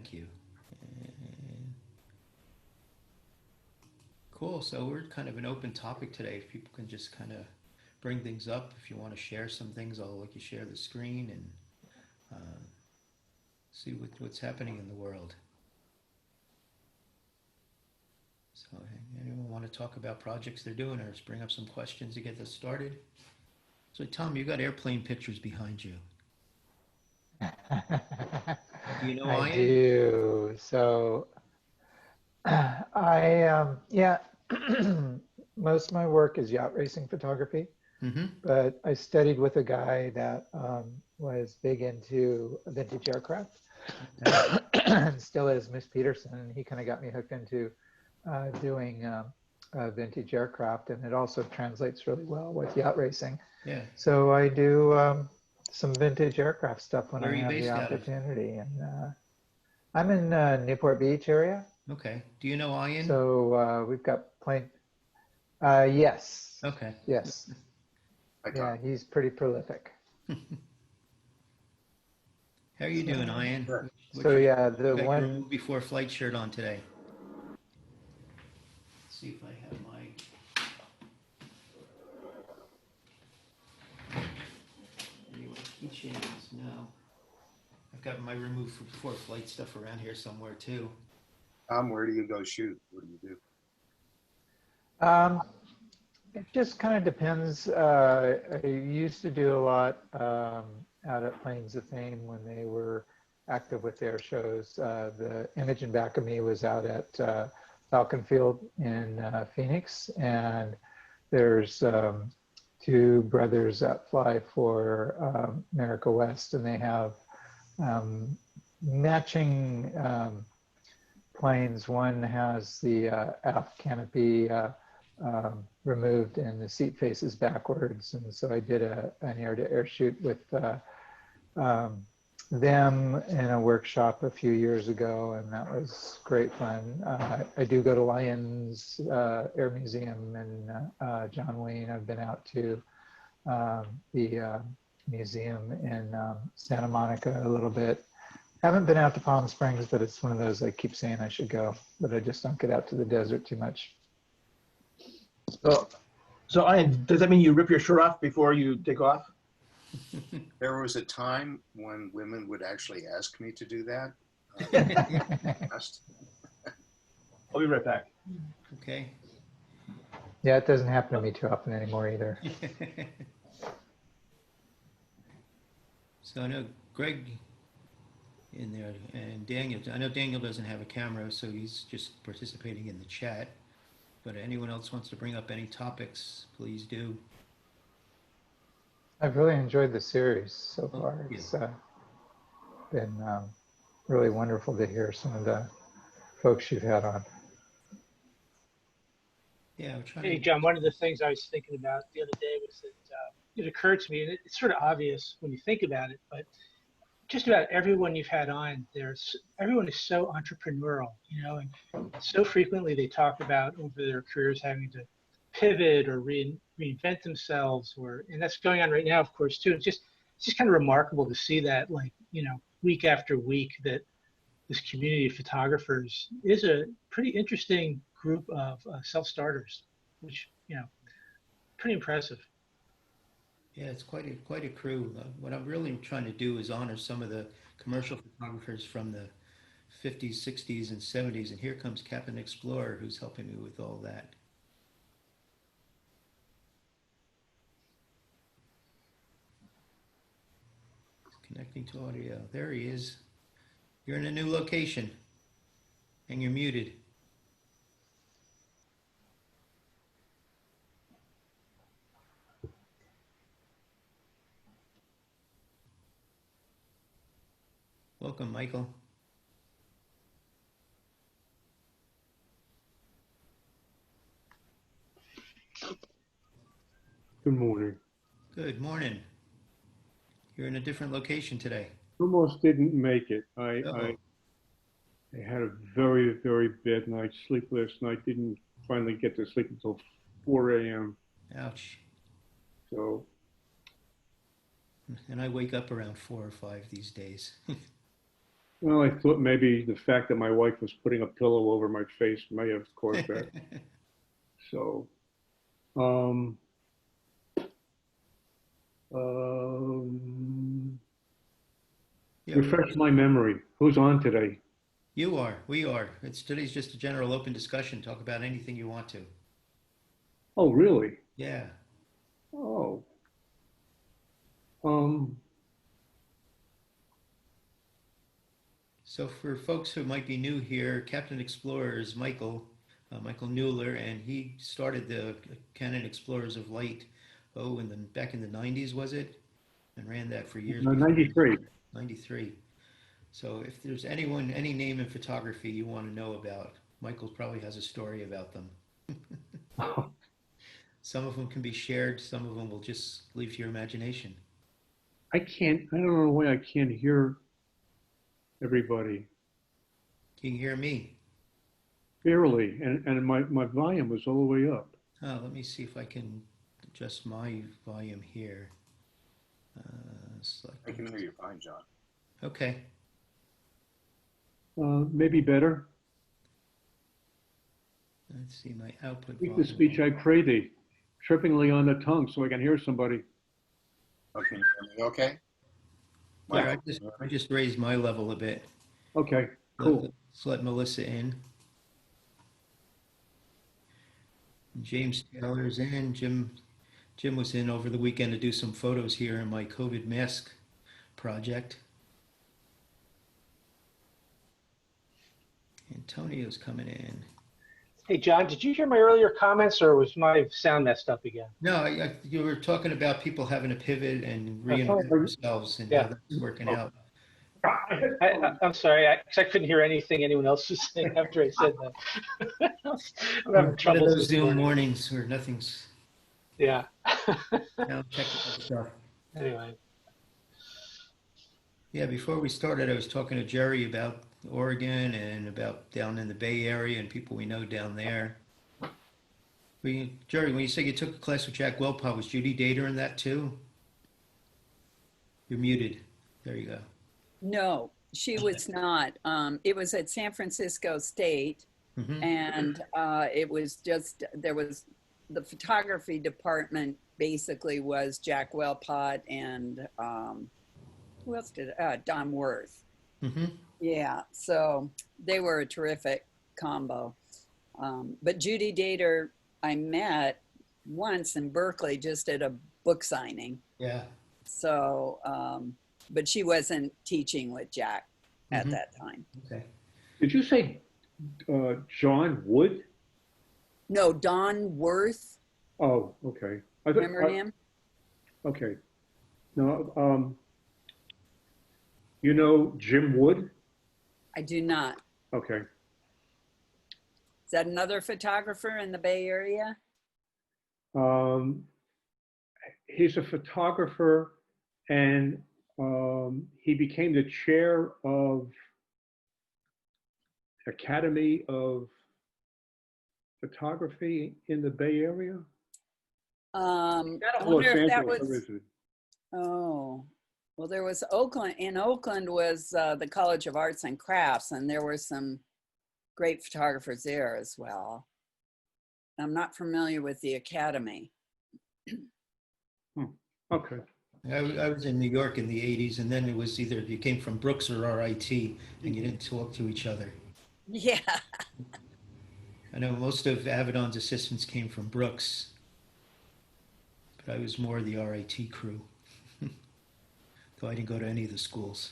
Thank you. And cool. So we're kind of an open topic today. If people can just kind of bring things up. If you want to share some things, I'll let you share the screen and see what's happening in the world. So anyone want to talk about projects they're doing or just bring up some questions to get this started? So Tom, you got airplane pictures behind you. Do you know I Ian? do. So yeah, most of my work is yacht racing photography, Mm-hmm. but I studied with a guy that was big into vintage aircraft Okay. and still is, Miss Peterson. And he kind of got me hooked into doing vintage aircraft, and it also translates really well with yacht racing. Yeah. So I do some vintage aircraft stuff when Where are I you have the based out of? opportunity. And I'm in Newport Beach area. Okay. Do you know Ian? So we've got plane. Yes, Okay. yes, I yeah, talk. he's pretty prolific. How are you doing, So, Ian? Sure. What's so your, yeah, you the got your one. remove before flight shirt on today. Let's see if I have my keychains. No. I've got my remove before flight stuff around here somewhere too. Where do you go shoot? What do you do? Um, it just kind of depends. I used to do a lot out at Plains of Fame when they were active with their shows. The image in back of me was out at Falcon Field in Phoenix, and there's two brothers that fly for America West, and they have matching planes. One has the aft canopy removed and the seat faces backwards. And so I did an air-to-air shoot with um, them in a workshop a few years ago, and that was great fun. I do go to Lyons Air Museum and John Wayne. I've been out to the museum in Santa Monica a little bit. Haven't been out to Palm Springs, but it's one of those I keep saying I should go, but I just don't get out to the desert too much. So Ian, does that mean you rip your shirt off before you take off? There was a time when women would actually ask me to do that. I'll be right back. Okay. Yeah, it doesn't happen to me too often anymore either. So I know Greg in there and Daniel. I know Daniel doesn't have a camera, so he's just participating in the chat. But anyone else wants to bring up any topics, please do. I've really enjoyed the series so far. Thank you. It's been really wonderful to hear some of the folks you've had on. Yeah, we're trying Hey, to. John, one of the things I was thinking about the other day was that it occurred to me, and it's sort of obvious when you think about it, but just about everyone you've had on, everyone is so entrepreneurial, and so frequently they talk about over their careers having to pivot or reinvent themselves, and that's going on right now, of course, too. It's just kind of remarkable to see that, like, week after week, that this community of photographers is a pretty interesting group of self-starters, which, pretty impressive. Yeah, it's quite a crew. What I'm really trying to do is honor some of the commercial photographers from the 50s, 60s, and 70s. And here comes Canon Explorer, who's helping me with all that. Connecting to audio. There he is. You're in a new location, and you're muted. Welcome, Michael. Good morning. Good morning. You're in a different location today. Almost didn't make it. I Uh-oh. had a very, very bad night's sleep last night. Didn't finally get to sleep until 4 a.m. Ouch. So, And I wake up around 4 or 5 these days. Well, I thought maybe the fact that my wife was putting a pillow over my face may have caused that. So, um, um, Yeah, refresh my memory. Who's on today? you are. We are. Today's just a general open discussion. Talk about anything you want to. Oh, really? Yeah. Oh, um, So for folks who might be new here, Captain Explorer is Michael Newler, and he started the Canon Explorers of Light, back in the 90s, was it? And ran that for years before 93. 93. So if there's anyone, any name in photography you want to know about, Michael probably has a story about them. Some of them can be shared, some of them will just leave to your imagination. I don't know why I can't hear everybody. Can you hear me? Barely. And my volume was all the way up. Oh, let me see if I can adjust my volume here. I can hear you fine, John. Okay. Maybe better. Let's see my output Speak the volume. speech I pray thee, trippingly on the tongue so I can hear somebody. Oh, can you hear me okay? Yeah, Michael, I just raised my level a bit. Okay, cool. Let's let Melissa in. James Taylor's in. Jim was in over the weekend to do some photos here in my COVID mask project. Antonio's coming in. Hey, John, did you hear my earlier comments, or was my sound messed up again? No, you were talking about people having to pivot and reinvent Oh, themselves and yeah. how that's working out. I'm sorry, 'cause I couldn't hear anything anyone else was saying after I said that. I'm having One trouble of those this Zoom morning. mornings where nothing's Yeah. technical stuff. Anyway. Yeah, before we started, I was talking to Jerry about Oregon and about down in the Bay Area and people we know down there. Jerry, when you say you took a class with Jack Welpot, was Judy Dater in that too? You're muted. There you go. No, she was not. It was at San Francisco State, Mm-hmm. and it was just there was the photography department basically was Jack Welpot and who else did Don Worth. Mm-hmm. Yeah, so they were a terrific combo. But Judy Dater, I met once in Berkeley just at a book signing. Yeah. So, but she wasn't teaching with Jack at Mhm. that time. Okay. Did you say John Wood? No, Don Worth. Oh, okay. Remember him? Okay. No, you know Jim Wood? I do not. Okay. Is that another photographer in the Bay Area? He's a photographer, and he became the chair of Academy of Photography in the Bay Area. I Los wonder if that Angeles, or was. is it? Oh, well, there was Oakland. In Oakland was the College of Arts and Crafts, and there were some great photographers there as well. I'm not familiar with the Academy. Okay. I was in New York in the 80s, and then it was either you came from Brooks or RIT, and you didn't talk to each other. Yeah. I know most of Avedon's assistants came from Brooks, but I was more the RIT crew. Though I didn't go to any of the schools.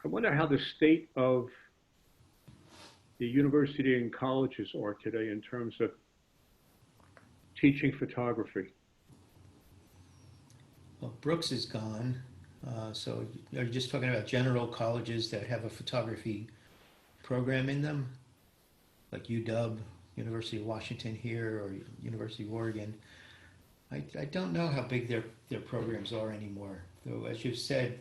I wonder how the state of the university and colleges are today in terms of teaching photography. Well, Brooks is gone. So are you just talking about general colleges that have a photography program in them? Like UW, University of Washington here, or University of Oregon. I don't know how big their programs are anymore. Though, as you've said,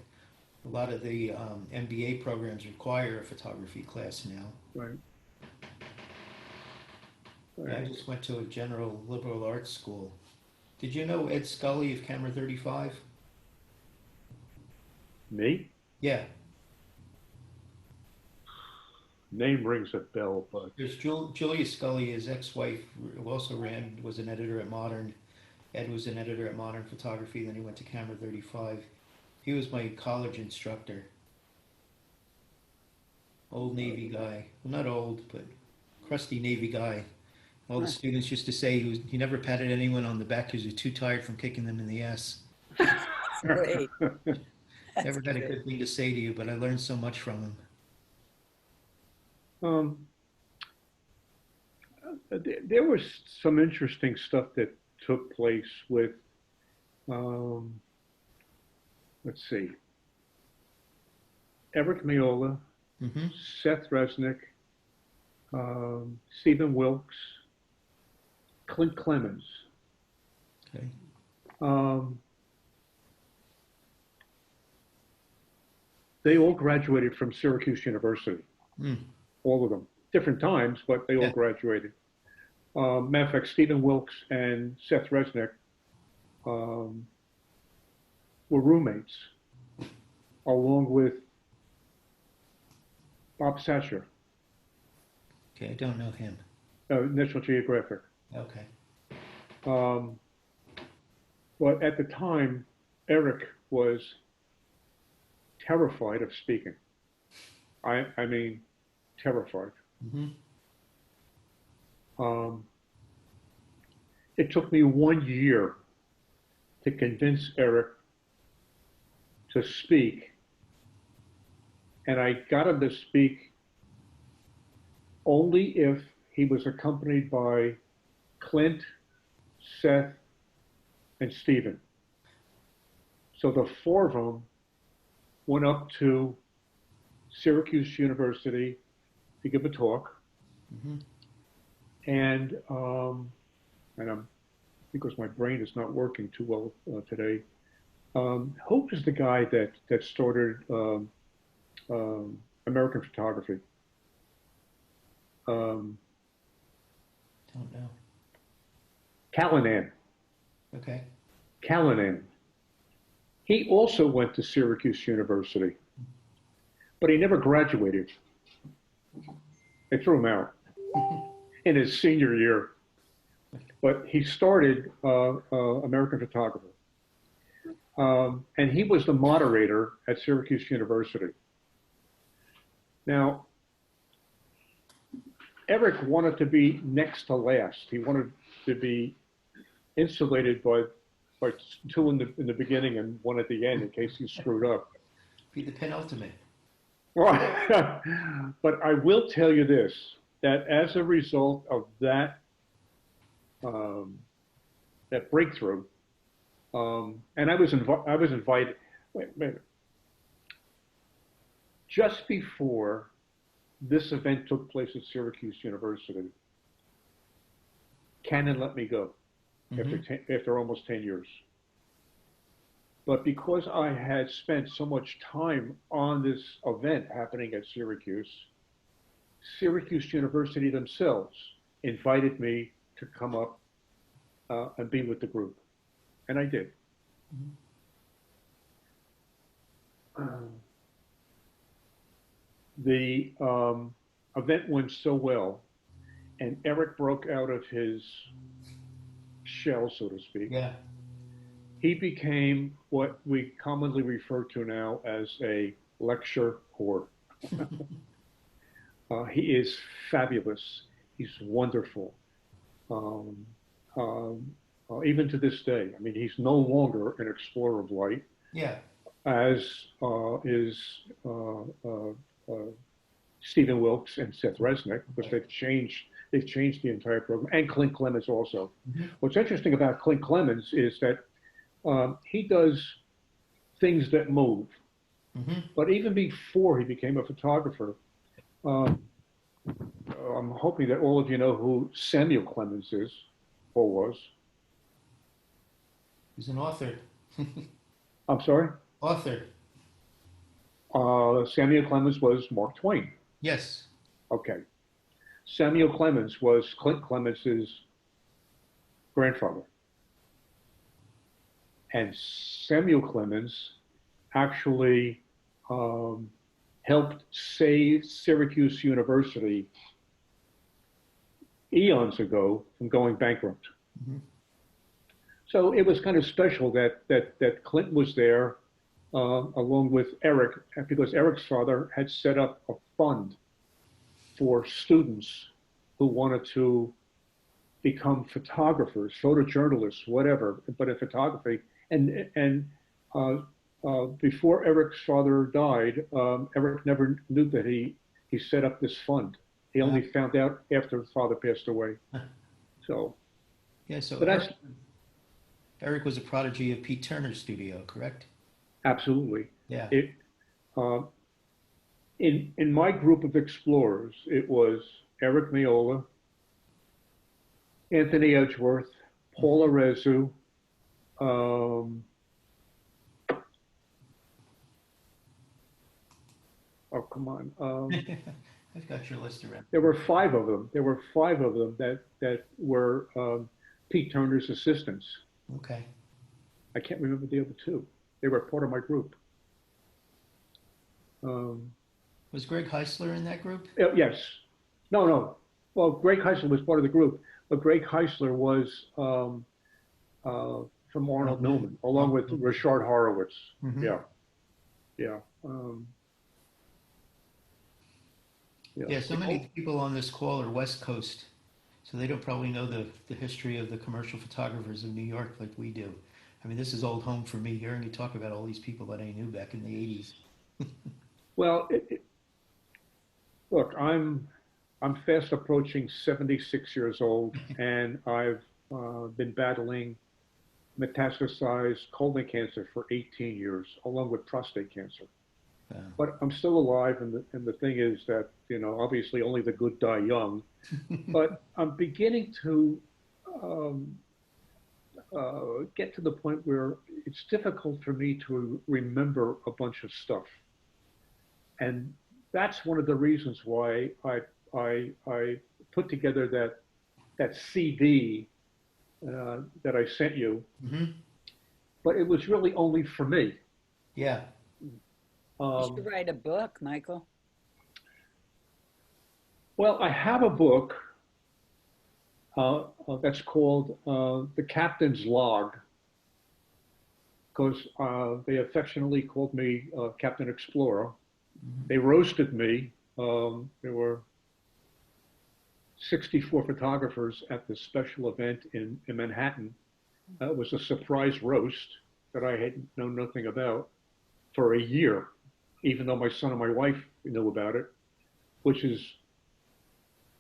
a lot of the MBA programs require a photography class now. Right. Yeah, I just went to a general liberal arts school. Did you know Ed Scully of Camera 35? Me? Yeah, Name rings a bell, but there's Julia Scully, his ex-wife, who also was an editor at Modern. Ed was an editor at Modern Photography, then he went to Camera 35. He was my college instructor. Old Navy guy. Well, not old, but crusty Navy guy. All the Huh. students used to say he never patted anyone on the back because he was too tired from kicking them in the ass. Great. That's Never had a great. good thing to say to you, but I learned so much from him. um, there was some interesting stuff that took place with, um, let's see, Eric Miola, Mm-hmm. Seth Resnick, Stephen Wilkes, Clint Clemens. Okay. They all graduated from Syracuse University, Mm. all of them. Different times, but they all Yeah. graduated. Matter of fact, Stephen Wilkes and Seth Resnick um, were roommates, along with Bob Satcher, Okay, I don't know him. National Geographic. Okay. Um, but at the time, Eric was terrified of speaking. I mean, terrified. Mm-hmm. It took me 1 year to convince Eric to speak, and I got him to speak only if he was accompanied by Clint, Seth, and Stephen. So the four of them went up to Syracuse University to give a talk, Mm-hmm. and I'm, because my brain is not working too well today. Hope is the guy that started American Photography. Don't know. Callanan. Okay. Callanan. He also went to Syracuse University, but he never graduated. They threw him out in his senior year. But he started American Photography. And he was the moderator at Syracuse University. Now, Eric wanted to be next to last. He wanted to be insulated by two in the beginning and one at the end in case he screwed up. Be the penultimate. But I will tell you this, that as a result of that that breakthrough, and I was invited. Wait a minute. Just before this event took place at Syracuse University, Canon let me go after almost 10 years. But because I had spent so much time on this event happening at Syracuse, Syracuse University themselves invited me to come up and be with the group. And I did. The event went so well, and Eric broke out of his shell, so to speak. Yeah. He became what we commonly refer to now as a lecture whore. He is fabulous. He's wonderful. Even to this day, I mean, he's no longer an explorer of light, Yeah. as is Stephen Wilkes and Seth Resnick, because they've changed the entire program, and Clint Clemens also. Mm-hmm. What's interesting about Clint Clemens is that he does things that move. Mm-hmm. But even before he became a photographer, I'm hoping that all of you know who Samuel Clemens is, or was. He's an author. I'm sorry? Author. Samuel Clemens was Mark Twain. Yes. Okay. Samuel Clemens was Clint Clemens's grandfather. And Samuel Clemens actually helped save Syracuse University eons ago from going bankrupt. Mm-hmm. So it was kind of special that Clinton was there along with Eric, because Eric's father had set up a fund for students who wanted to become photographers, photojournalists, whatever, but in photography. And before Eric's father died, Eric never knew that he set up this fund. He only found out after his father passed away. So, yeah, so but Eric was a prodigy of Pete Turner's studio, correct? absolutely. Yeah. It, in my group of explorers, it was Eric Miola, Anthony Edgeworth, Paul Arezu, oh, come on. I've got your list around. There were five of them. There were five of them that were Pete Turner's assistants. Okay. I can't remember the other two. They were part of my group. Was Greg Heisler in that group? Yes. No. Well, Greg Heisler was part of the group, but Greg Heisler was from Arnold Newman, along with Richard Horowitz. Mm-hmm. Yeah. Yeah, so many people on this call are West Coast, so they don't probably know the history of the commercial photographers of New York like we do. I mean, this is old home for me, hearing you talk about all these people that I knew back in the 80s. Well, look, I'm fast approaching 76 years old, and I've been battling metastasized colon cancer for 18 years, along with prostate cancer. But I'm still alive, and the thing is that, obviously only the good die young, but I'm beginning to get to the point where it's difficult for me to remember a bunch of stuff. And that's one of the reasons why I put together that CD that I sent you, Mm-hmm. but it was really only for me. Yeah. You should write a book, Michael. Well, I have a book that's called The Captain's Log, because they affectionately called me Captain Explorer. Mm-hmm. They roasted me. There were 64 photographers at this special event in Manhattan. It was a surprise roast that I had known nothing about for a year, even though my son and my wife knew about it, which is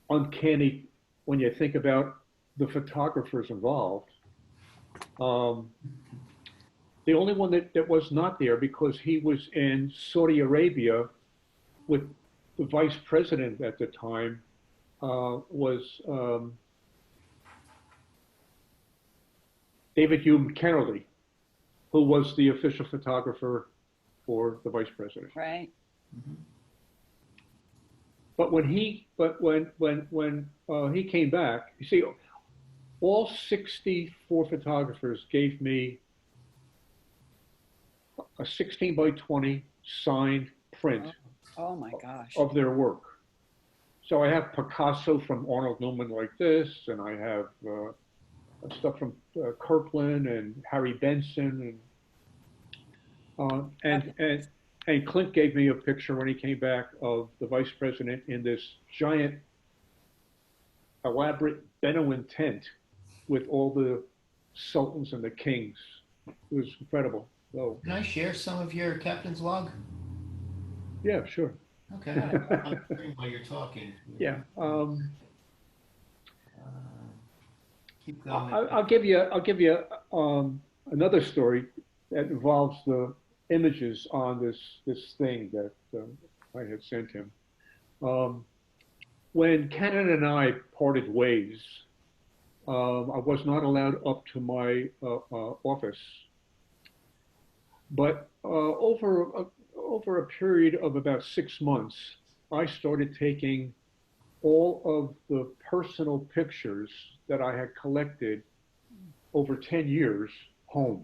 uncanny when you think about the photographers involved. The only one that was not there, because he was in Saudi Arabia with the vice president at the time, was David Hugh Kennerly, who was the official photographer for the vice president. Right. Mm-hmm. But when he came back, you see, all 64 photographers gave me a 16 by 20 signed print Oh my gosh. of their work. So I have Picasso from Arnold Newman like this, and I have stuff from Kirkland and Harry Benson, and Clint gave me a picture when he came back of the vice president in this giant, elaborate Bedouin tent with all the sultans and the kings. It was incredible. So, Can I share some of your captain's log? yeah, sure. Okay. I'm hearing while you're talking. Yeah. Keep going. I'll give you another story that involves the images on this thing that I had sent him. When Canon and I parted ways, I was not allowed up to my office, but over a period of about 6 months, I started taking all of the personal pictures that I had collected over 10 years home.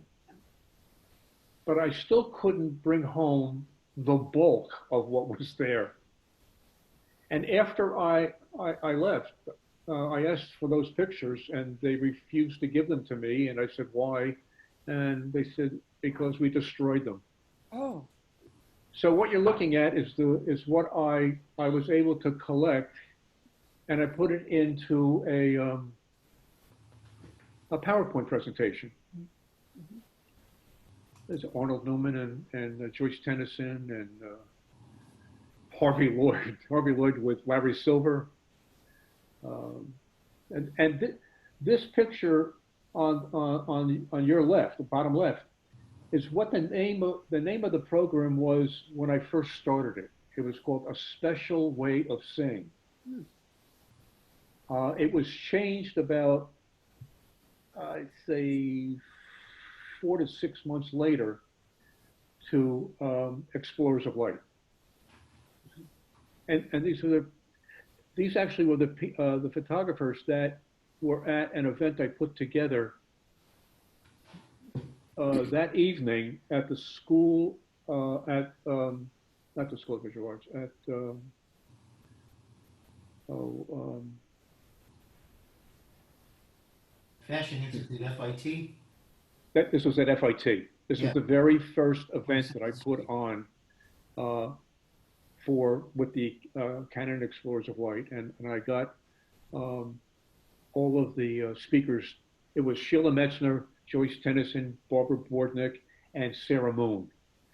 But I still couldn't bring home the bulk of what was there. And after I left, I asked for those pictures and they refused to give them to me. And I said, why? And they said, because we destroyed them. Oh, So what you're looking at is what I was able to collect, and I put it into a PowerPoint presentation. There's Arnold Newman and Joyce Tennyson and Harvey Lloyd. Harvey Lloyd with Larry Silver. This picture on your left, the bottom left, is what the name of the program was when I first started it. It was called A Special Way of Seeing. It was changed about, I'd say, 4 to 6 months later to Explorers of Light. And these actually were the photographers that were at an event I put together that evening at the school not the School of Visual Arts, at Fashion Institute, FIT. this was at FIT. This Yeah. was the very first event that I put on with the Canon Explorers of Light, and I got all of the speakers. It was Sheila Metzner, Joyce Tennyson, Barbara Bordnick, and Sarah Moon.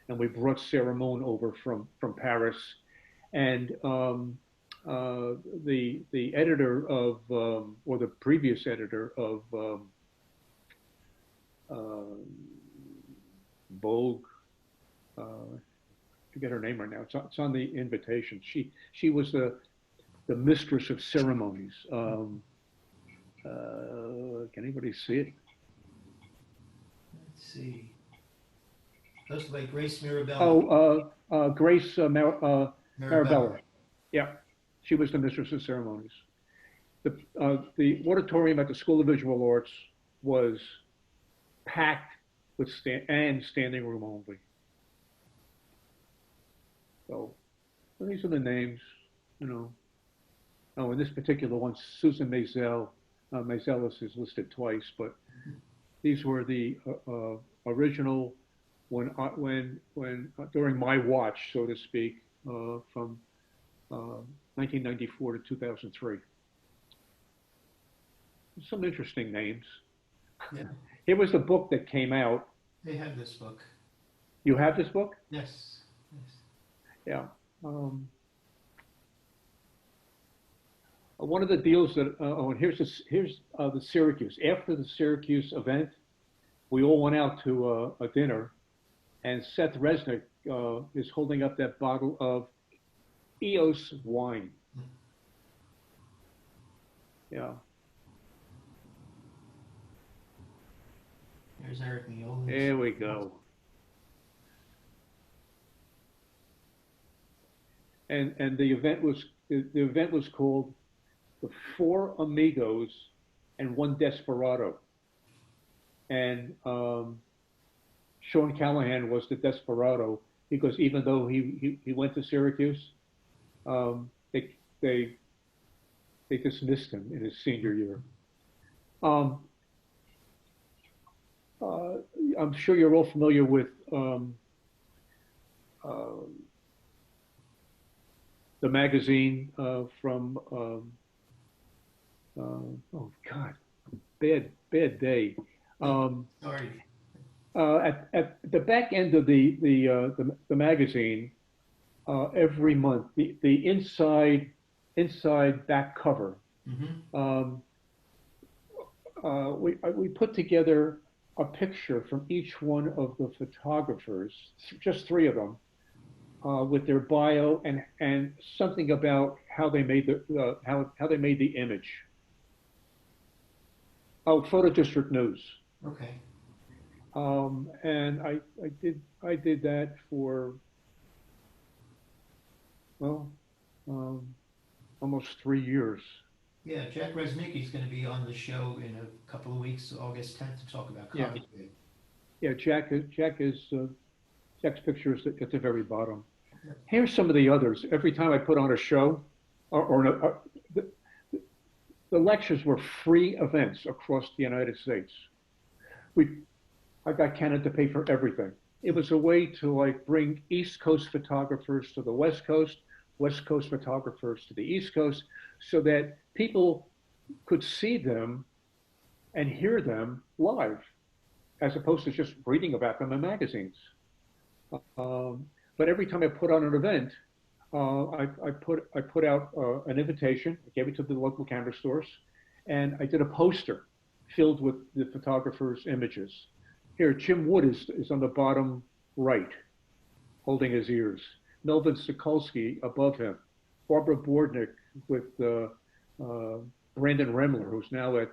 And we brought Sarah Moon over from Paris. And the editor of, or the previous editor of Vogue, I forget her name right now. It's on the invitation. She was the mistress of ceremonies. Can anybody see it? Let's see. Those are like Grace Mirabella. Grace Mirabella. Marabella. Yeah, she was the mistress of ceremonies. The auditorium at the School of Visual Arts was packed with standing room only. So these are the names, you know. Oh, in this particular one, Susan Maisel. Maisel is listed twice, but these were the original when during my watch, so to speak, from 1994 to 2003. Some interesting names. Yeah. Here was the book that came out. They have this book. You have this book? Yes. Yes. Yeah. One of the deals that, and here's the Syracuse. After the Syracuse event, we all went out to a dinner, and Seth Resnick is holding up that bottle of EOS wine. Yeah. There's Eric Miola. There we go. And the event was called the Four Amigos and One Desperado. And Sean Callahan was the desperado because even though he went to Syracuse, they dismissed him in his senior year. I'm sure you're all familiar with the magazine from oh God, bad day. Sorry. At the back end of the magazine, every month, the inside back cover, Mm-hmm. we put together a picture from each one of the photographers, just 3 of them, with their bio and something about how they made how they made the image. Oh, Photo District News. Okay. And I did that for, well, almost 3 years. Yeah, Jack Resnicki's going to be on the show in a couple of weeks, August 10th, to talk about Yeah. copy. Yeah, Jack's picture is at the very bottom. Here's some of the others. Every time I put on a show, the, the lectures were free events across the United States. I got Canon to pay for everything. It was a way to like bring East Coast photographers to the West Coast photographers to the East Coast, so that people could see them and hear them live, as opposed to just reading about them in magazines. But every time I put on an event, I put out an invitation, I gave it to the local camera stores, and I did a poster filled with the photographer's images. Here, Jim Wood is on the bottom right, holding his ears. Melvin Sokolsky above him. Barbara Bordnick with Brandon Remler, who's now at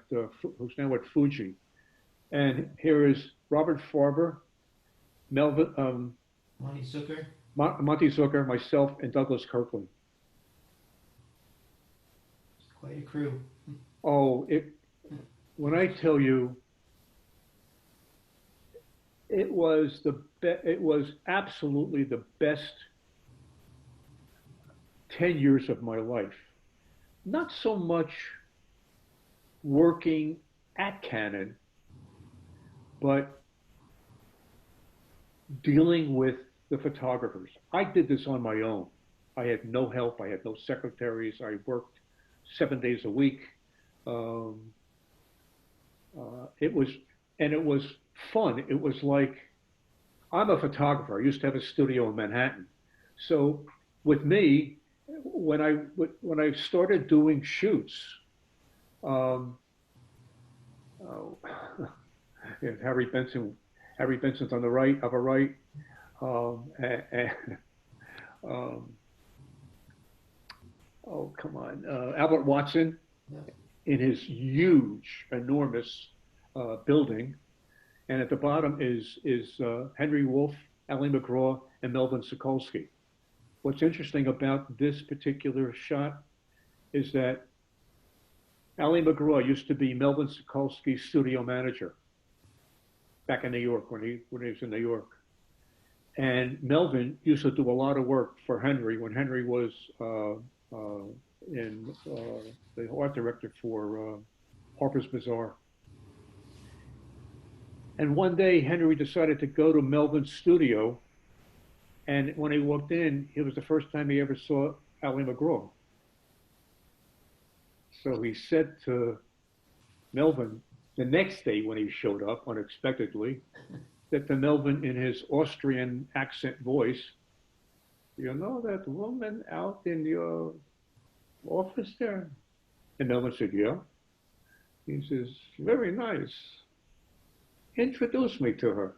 Fuji. And here is Robert Farber, Melvin, Monty Zucker. Monty Zucker, myself, and Douglas Kirkland. It's quite a crew. Oh, when I tell you, it was absolutely the best 10 years of my life. Not so much working at Canon, but dealing with the photographers. I did this on my own. I had no help. I had no secretaries. I worked 7 days a week. It was fun. It was like, I'm a photographer. I used to have a studio in Manhattan. So with me, when I started doing shoots, Harry Benson's on the right, upper right. Oh, come on. Albert Watson in his huge, enormous building. And at the bottom is Henry Wolf, Ali McGraw, and Melvin Sokolsky. What's interesting about this particular shot is that Ali McGraw used to be Melvin Sokolsky's studio manager back in New York when he was in New York. And Melvin used to do a lot of work for Henry when Henry was the art director for Harper's Bazaar. And one day, Henry decided to go to Melvin's studio. And when he walked in, it was the first time he ever saw Ali McGraw. So he said to Melvin the next day when he showed up unexpectedly, that to Melvin in his Austrian accent voice, "You know that woman out in your office there?" And Melvin said, "Yeah." He says, "Very nice. Introduce me to her."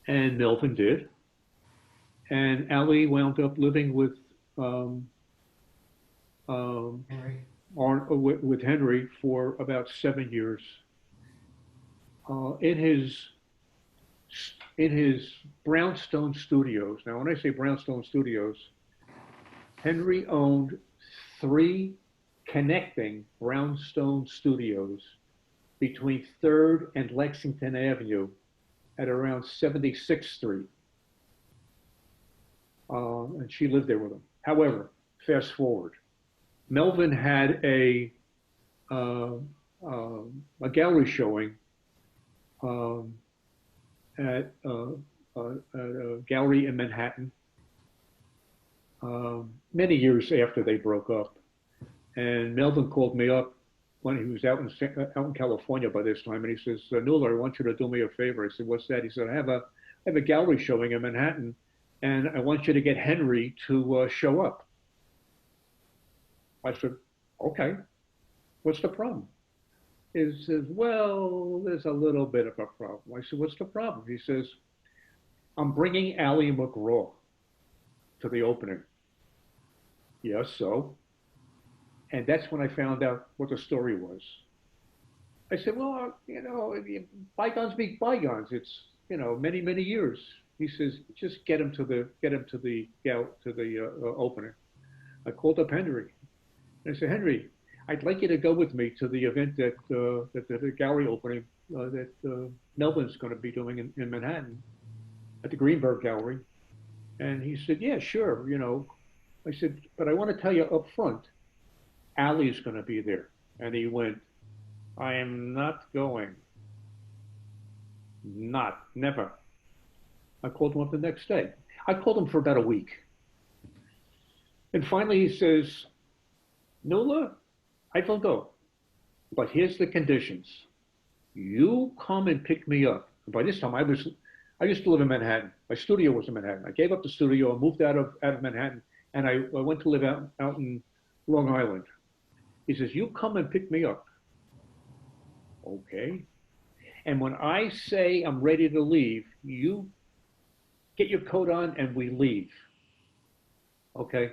And Melvin did. And Ali wound up living with Henry for about 7 years. In his brownstone studios. Now, when I say brownstone studios, Henry owned 3 connecting brownstone studios between 3rd and Lexington Avenue at around 76th Street. And she lived there with him. However, fast forward. Melvin had a gallery showing at a gallery in Manhattan many years after they broke up. And Melvin called me up when he was out in California by this time, and he says, "Newler, I want you to do me a favor." I said, "What's that?" He said, I have a gallery showing in Manhattan, and I want you to get Henry to show up." I said, "Okay, what's the problem?" He says, "Well, there's a little bit of a problem." I said, "What's the problem?" He says, "I'm bringing Ali McGraw to the opening." "Yes, so?" And that's when I found out what the story was. I said, "Well, bygones be bygones. It's, many, many years." He says, "Just get him to the opening." I called up Henry. And I said, "Henry, I'd like you to go with me to the event that the gallery opening that Melvin's going to be doing in Manhattan at the Greenberg Gallery." And he said, yeah, sure, you know. I said, but I want to tell you up front, Allie's going to be there. And he went, I am not going. Not, never. I called him up the next day. I called him for about a week. And finally he says, Newler, I will go. But here's the conditions. You come and pick me up. And by this time I used to live in Manhattan. My studio was in Manhattan. I gave up the studio, I moved out of Manhattan, and I went to live out in Long Island. He says, you come and pick me up. Okay. And when I say I'm ready to leave, you get your coat on and we leave. Okay.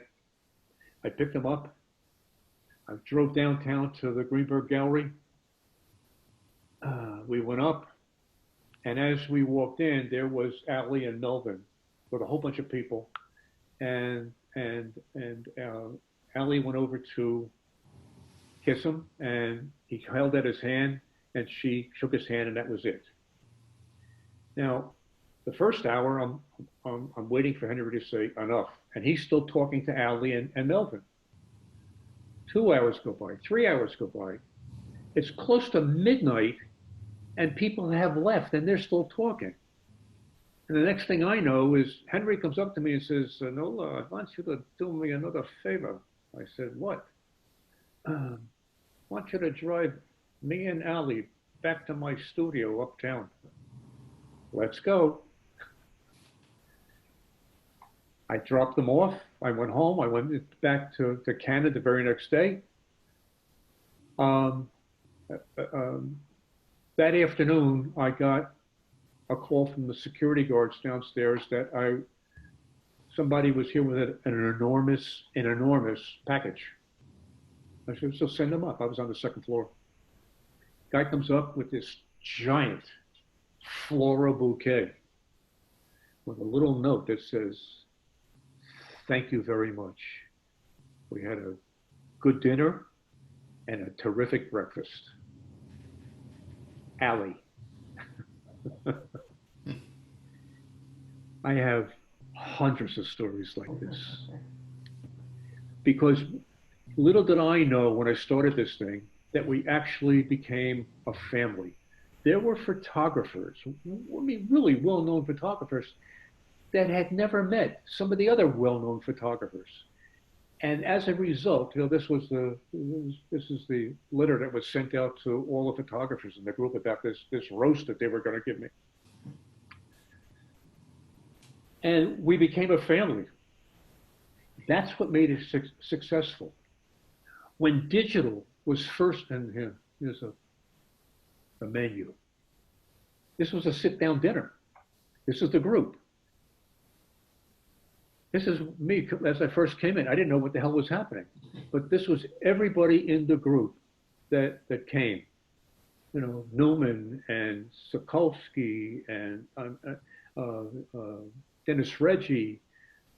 I picked him up. I drove downtown to the Greenberg Gallery. We went up, and as we walked in, there was Allie and Melvin with a whole bunch of people, and Allie went over to kiss him, and he held out his hand, and she shook his hand, and that was it. Now, the first hour, I'm waiting for Henry to say enough, and he's still talking to Allie and Melvin. 2 hours go by, 3 hours go by. It's close to midnight, and people have left, and they're still talking. And the next thing I know is Henry comes up to me and says, Nola, I want you to do me another favor. I said, what? I want you to drive me and Allie back to my studio uptown. Let's go. I dropped them off. I went home. I went back to Canada the very next day. That afternoon, I got a call from the security guards downstairs that somebody was here with an enormous package. I said, so send them up. I was on the second floor. Guy comes up with this giant floral bouquet with a little note that says, thank you very much. We had a good dinner and a terrific breakfast. Allie. I have hundreds of stories like this. Because little did I know when I started this thing that we actually became a family. There were photographers, I mean, really well-known photographers that had never met some of the other well-known photographers. And as a result, you know, this is the letter that was sent out to all the photographers in the group about this roast that they were going to give me. And we became a family. That's what made it successful. When digital was first, and here's a menu. This was a sit-down dinner. This is the group. This is me as I first came in. I didn't know what the hell was happening, but this was everybody in the group that came. You know, Newman and Sokolsky and Dennis Reggie.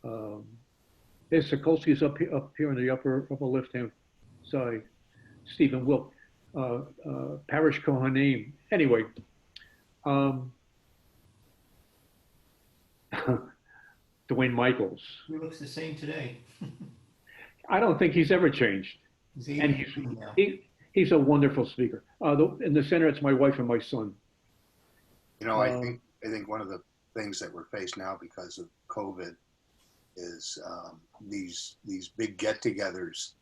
Sokolsky's up here in the upper left-hand side. Stephen Wilk, Parish Kohanim. Anyway. Dwayne Michaels. He looks the same today. I don't think he's ever changed. And he's a wonderful speaker. In the center, it's my wife and my son. You know, I think one of the things that we're faced now because of COVID is these big get-togethers.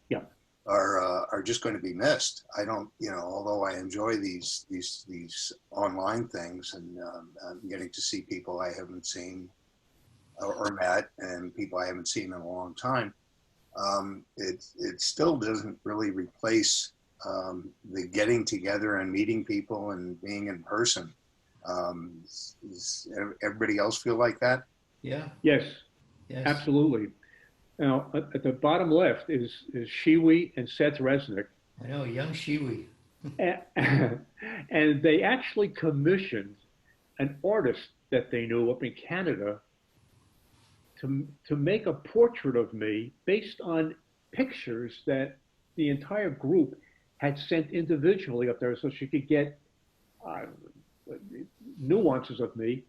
Yeah. Are just going to be missed. I don't, you know, although I enjoy these online things and getting to see people I haven't seen or met and people I haven't seen in a long time, it still doesn't really replace the getting together and meeting people and being in person. Does everybody else feel like that? Yeah. Yes. Yes. Absolutely. Now, at the bottom left is Shiwi and Seth Resnick. I know, young Shiwi. And they actually commissioned an artist that they knew up in Canada to make a portrait of me based on pictures that the entire group had sent individually up there so she could get nuances of me,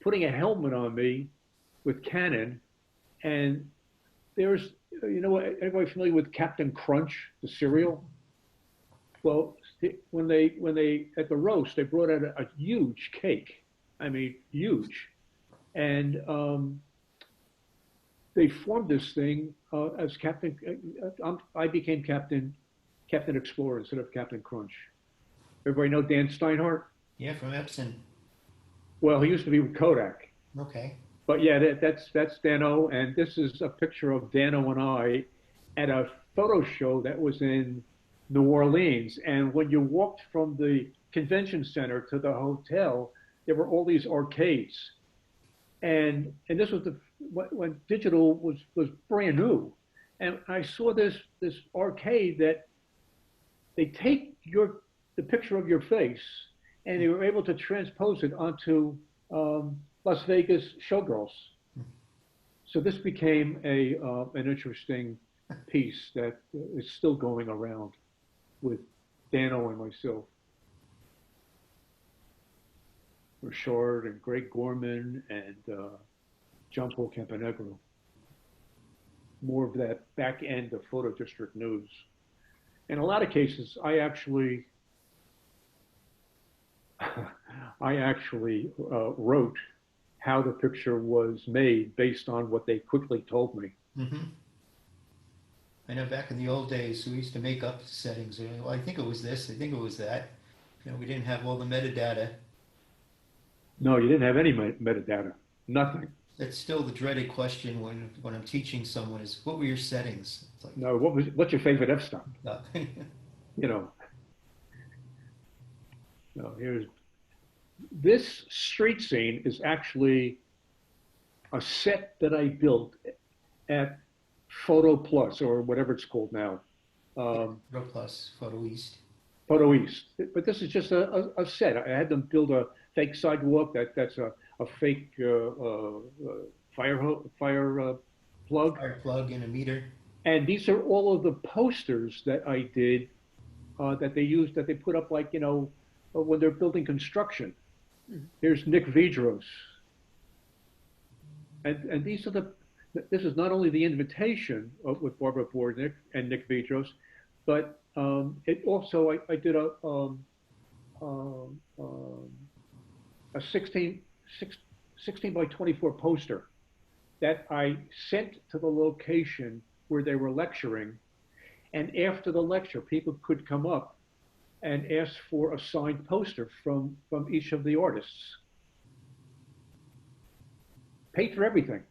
putting a helmet on me with Canon, and there's, everybody familiar with Captain Crunch, the cereal? Well, when they at the roast, they brought out a huge cake. I mean, huge, and they formed this thing as Captain. I became Captain Explorer instead of Captain Crunch. Everybody know Dan Steinhardt? Yeah, from Epson. Well, he used to be with Kodak. Okay. But yeah, that's Dano, and this is a picture of Dano and I at a photo show that was in New Orleans. And when you walked from the convention center to the hotel, there were all these arcades, and this was when digital was brand new, and I saw this arcade that they take the picture of your face, and they were able to transpose it onto Las Vegas showgirls. So this became an interesting piece that is still going around with Dano and myself. Richard and Greg Gorman and John Paul Campanegro. More of that back end of photo district news. In a lot of cases, I actually wrote how the picture was made based on what they quickly told me. Mm-hmm. I know back in the old days, we used to make up settings. Well, I think it was this, I think it was that. We didn't have all the metadata. No, you didn't have any metadata, nothing. That's still the dreaded question when I'm teaching someone is, what were your settings? It's like, no, what's your favorite f-stop? No, here's, this street scene is actually a set that I built at Photo Plus, or whatever it's called now. Photo Plus, Photo East. Photo East. But this is just a set. I had them build a fake sidewalk that's a fake fire plug. Fire plug and a meter. And these are all of the posters that I did that they used, that they put up, like, when they're building construction. Here's Nick Vidros. And this is not only the invitation with Barbara Bordnick and Nick Vidros, but it also, I did a 16 by 24 poster that I sent to the location where they were lecturing. And after the lecture, people could come up and ask for a signed poster from each of the artists. Paid for everything.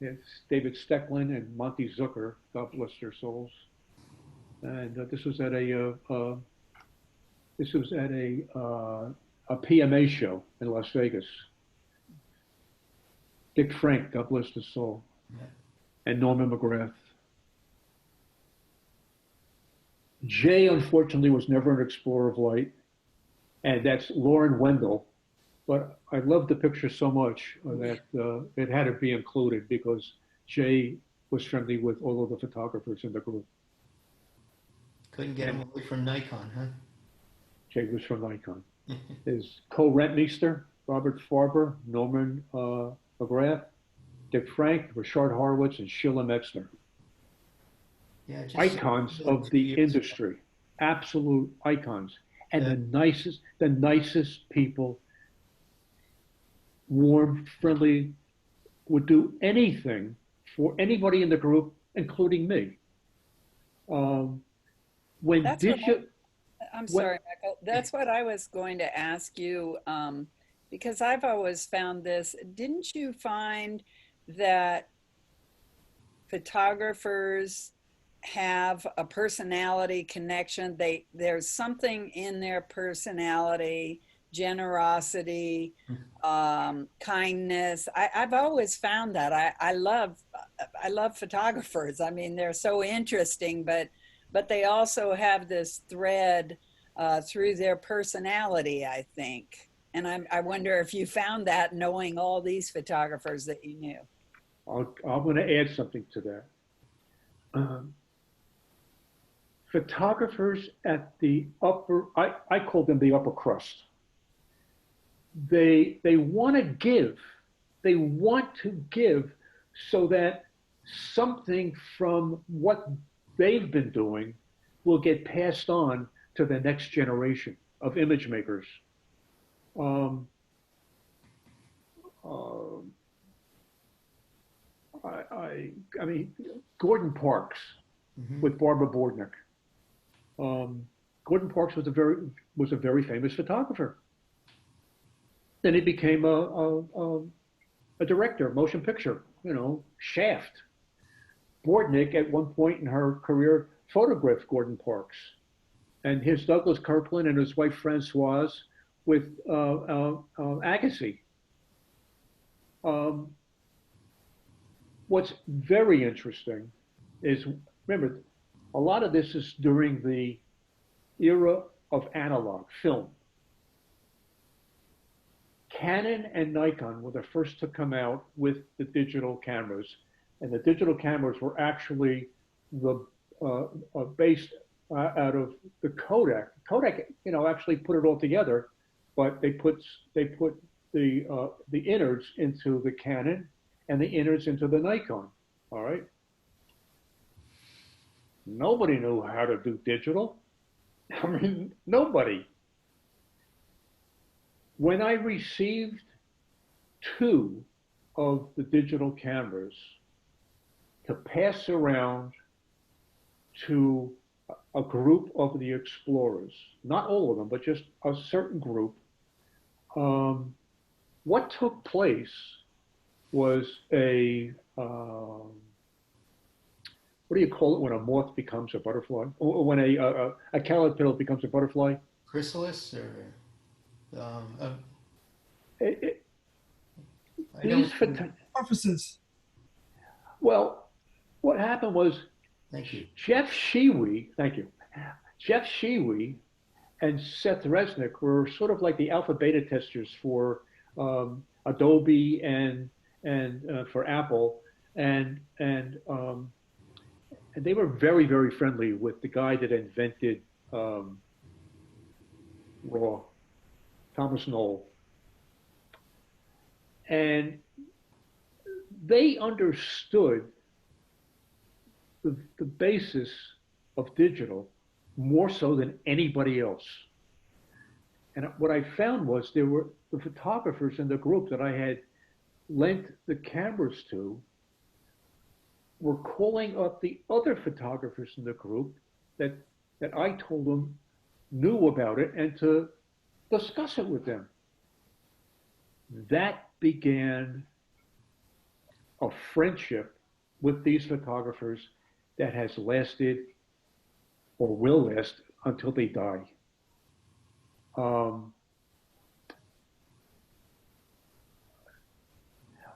It's David Stecklin and Monty Zucker, God bless their souls. And this was at a PMA show in Las Vegas. Dick Frank, God bless his soul, and Norman McGrath. Jay, unfortunately, was never an Explorer of Light, and that's Lauren Wendell. But I loved the picture so much that it had to be included because Jay was friendly with all of the photographers in the group. Couldn't get him away from Nikon, huh? Jay was from Nikon. Is Cole Rentmeester, Robert Farber, Norman McGrath, Dick Frank, Richard Horowitz, and Sheila Metzner. Yeah, icons of the industry, absolute icons, and the nicest people. Warm, friendly, would do anything for anybody in the group, including me. I'm sorry, Michael. That's what I was going to ask you, because I've always found this. Didn't you find that photographers have a personality connection? There's something in their personality, generosity, kindness. I've always found that. I love photographers. I mean, they're so interesting, but they also have this thread through their personality, I think. And I wonder if you found that knowing all these photographers that you knew. I'm going to add something to that. Photographers at the upper, I call them the upper crust. they want to give. They want to give so that something from what they've been doing will get passed on to the next generation of image makers. Um, uh, I mean, Gordon Parks with Barbara Bordnick. Gordon Parks was a very famous photographer. Then he became a director, motion picture, Shaft. Bordnick at one point in her career photographed Gordon Parks, and his Douglas Kirkland and his wife Francoise with Agassi. What's very interesting is, remember, a lot of this is during the era of analog film. Canon and Nikon were the first to come out with the digital cameras, and the digital cameras were actually based out of the Kodak. Kodak, actually put it all together, but they put the innards into the Canon and the innards into the Nikon. All right. Nobody knew how to do digital. I mean, nobody. When I received 2 of the digital cameras to pass around to a group of the explorers, not all of them, but just a certain group, what took place was what do you call it when a moth becomes a butterfly? Or when a caterpillar becomes a butterfly? Chrysalis or Offices. Well, what happened was Thank you. Jeff Sheewey, thank you. Jeff Sheewey and Seth Resnick were sort of like the alpha beta testers for Adobe and for Apple, and they were very, very friendly with the guy that invented RAW, Thomas Knoll. And they understood the basis of digital more so than anybody else. And what I found was there were the photographers in the group that I had lent the cameras to were calling up the other photographers in the group that I told them knew about it and to discuss it with them. That began a friendship with these photographers that has lasted or will last until they die.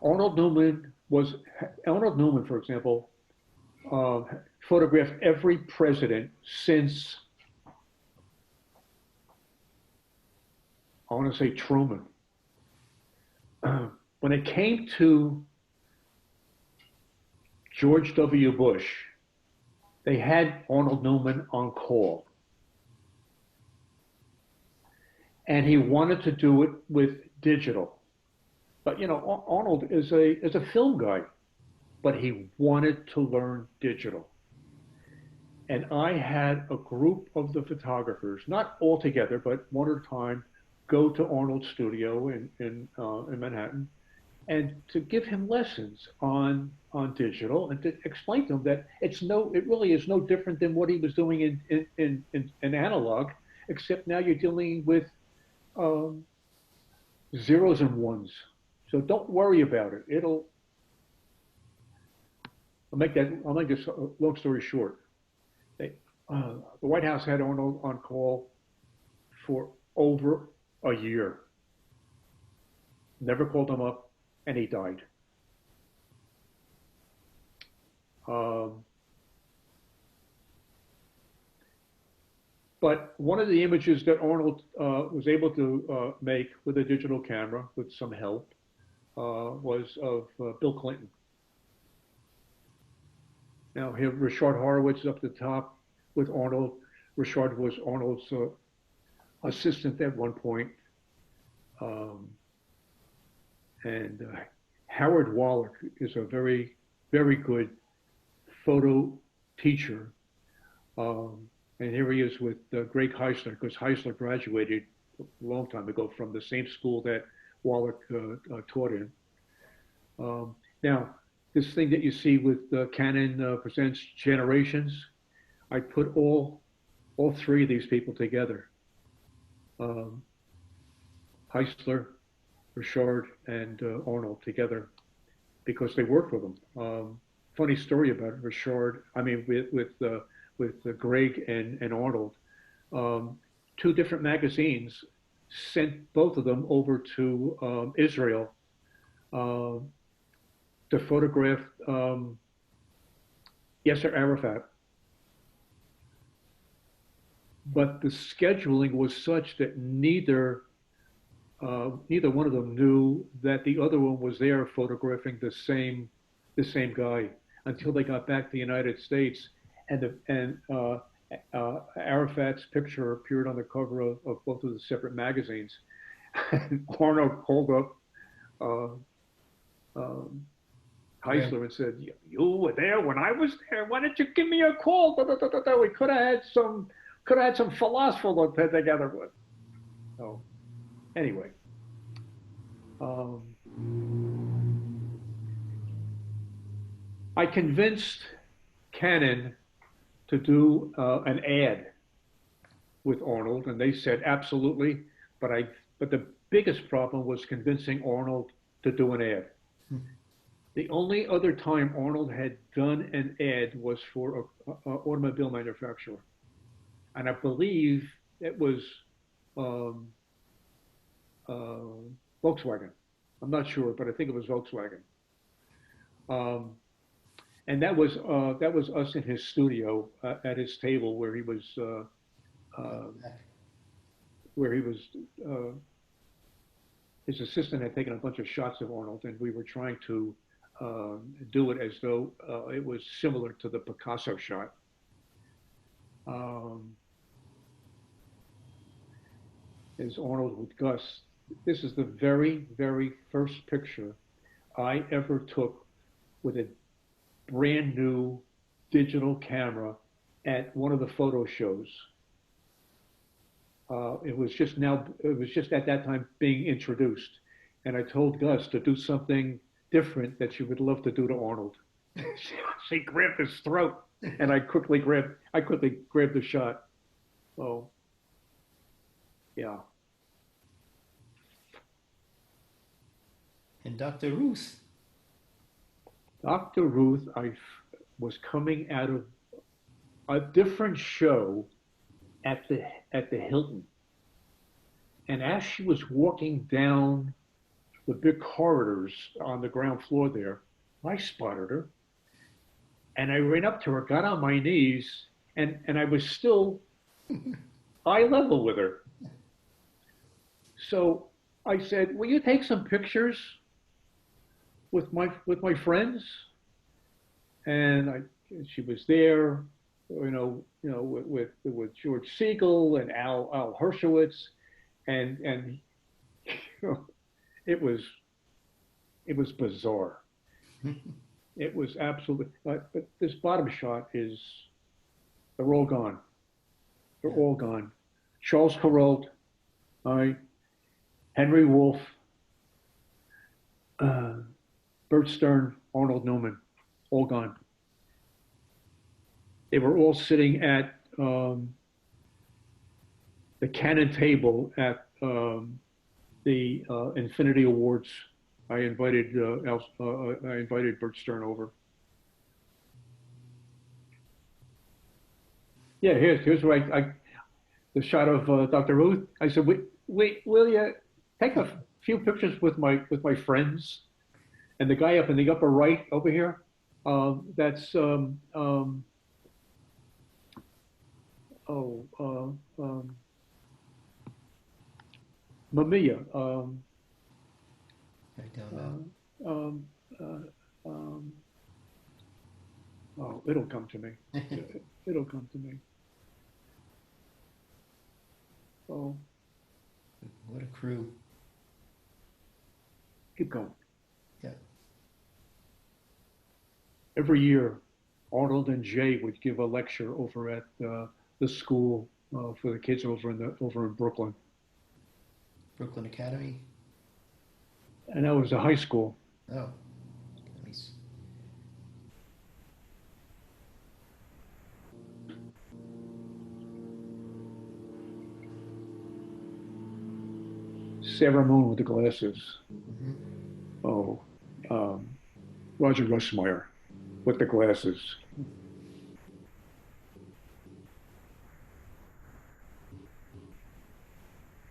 Arnold Newman, for example, photographed every president since, I want to say Truman. When it came to George W. Bush, they had Arnold Newman on call. And he wanted to do it with digital. But Arnold is a film guy, but he wanted to learn digital. And I had a group of the photographers, not all together, but one at a time, go to Arnold's studio in Manhattan, and to give him lessons on digital and to explain to him that it really is no different than what he was doing in analog, except now you're dealing with zeros and ones. So don't worry about it. I'll make this a long story short. The White House had Arnold on call for over a year. Never called him up, and he died. But one of the images that Arnold was able to make with a digital camera, with some help, was of Bill Clinton. Now, here, Richard Horowitz is up the top with Arnold. Richard was Arnold's assistant at one point. Um, and Howard Wallach is a very, very good photo teacher. And here he is with Greg Heisler, because Heisler graduated a long time ago from the same school that Wallach taught in. Now, this thing that you see with Canon Presents Generations, I put all three of these people together. Heisler, Richard, and Arnold together because they worked with them. Funny story about Richard, I mean, with Greg and Arnold. Two different magazines sent both of them over to Israel to photograph Yasser Arafat. But the scheduling was such that neither one of them knew that the other one was there photographing the same guy until they got back to the United States, and Arafat's picture appeared on the cover of both of the separate magazines. And Arnold called up Heisler and said, "You were there when I was there. Why didn't you give me a call? We could have had some philosopher to put together with." So anyway, I convinced Canon to do an ad with Arnold, and they said absolutely. But the biggest problem was convincing Arnold to do an ad. The only other time Arnold had done an ad was for an automobile manufacturer, and I believe it was Volkswagen. I'm not sure, but I think it was Volkswagen. And that was us in his studio at his table where he was his assistant had taken a bunch of shots of Arnold, and we were trying to do it as though it was similar to the Picasso shot. Is Arnold with Gus. This is the very, very first picture I ever took with a brand new digital camera at one of the photo shows. It was just at that time being introduced. And I told Gus to do something different that she would love to do to Arnold. She grabbed his throat, and I quickly grabbed the shot. Oh, yeah. And Dr. Ruth. Dr. Ruth, I was coming out of a different show at the Hilton. And as she was walking down the big corridors on the ground floor there, I spotted her. And I ran up to her, got on my knees, and I was still eye level with her. So I said, "Will you take some pictures with my friends?" And she was there, with George Siegel and Al Hershowitz, and it was bizarre. It was absolutely. But this bottom shot they're all gone. They're all gone. Charles Perrault, Henry Wolfe, Bert Stern, Arnold Newman, all gone. They were all sitting at the Canon table at the Infinity Awards. I invited Bert Stern over. Yeah, here's where the shot of Dr. Ruth. I said, "Wait, will you take a few pictures with my friends?" And the guy up in the upper right over here, that's Mamiya. I don't know. Oh, it'll come to me. It'll come to me. Oh, What a crew. Keep going. Yeah. Every year, Arnold and Jay would give a lecture over at the school for the kids over in Brooklyn, Brooklyn Academy. and that was a high school. Oh, nice. Sarah Moon with the glasses. Hmm. Oh, um, Roger Rushmeyer with the glasses.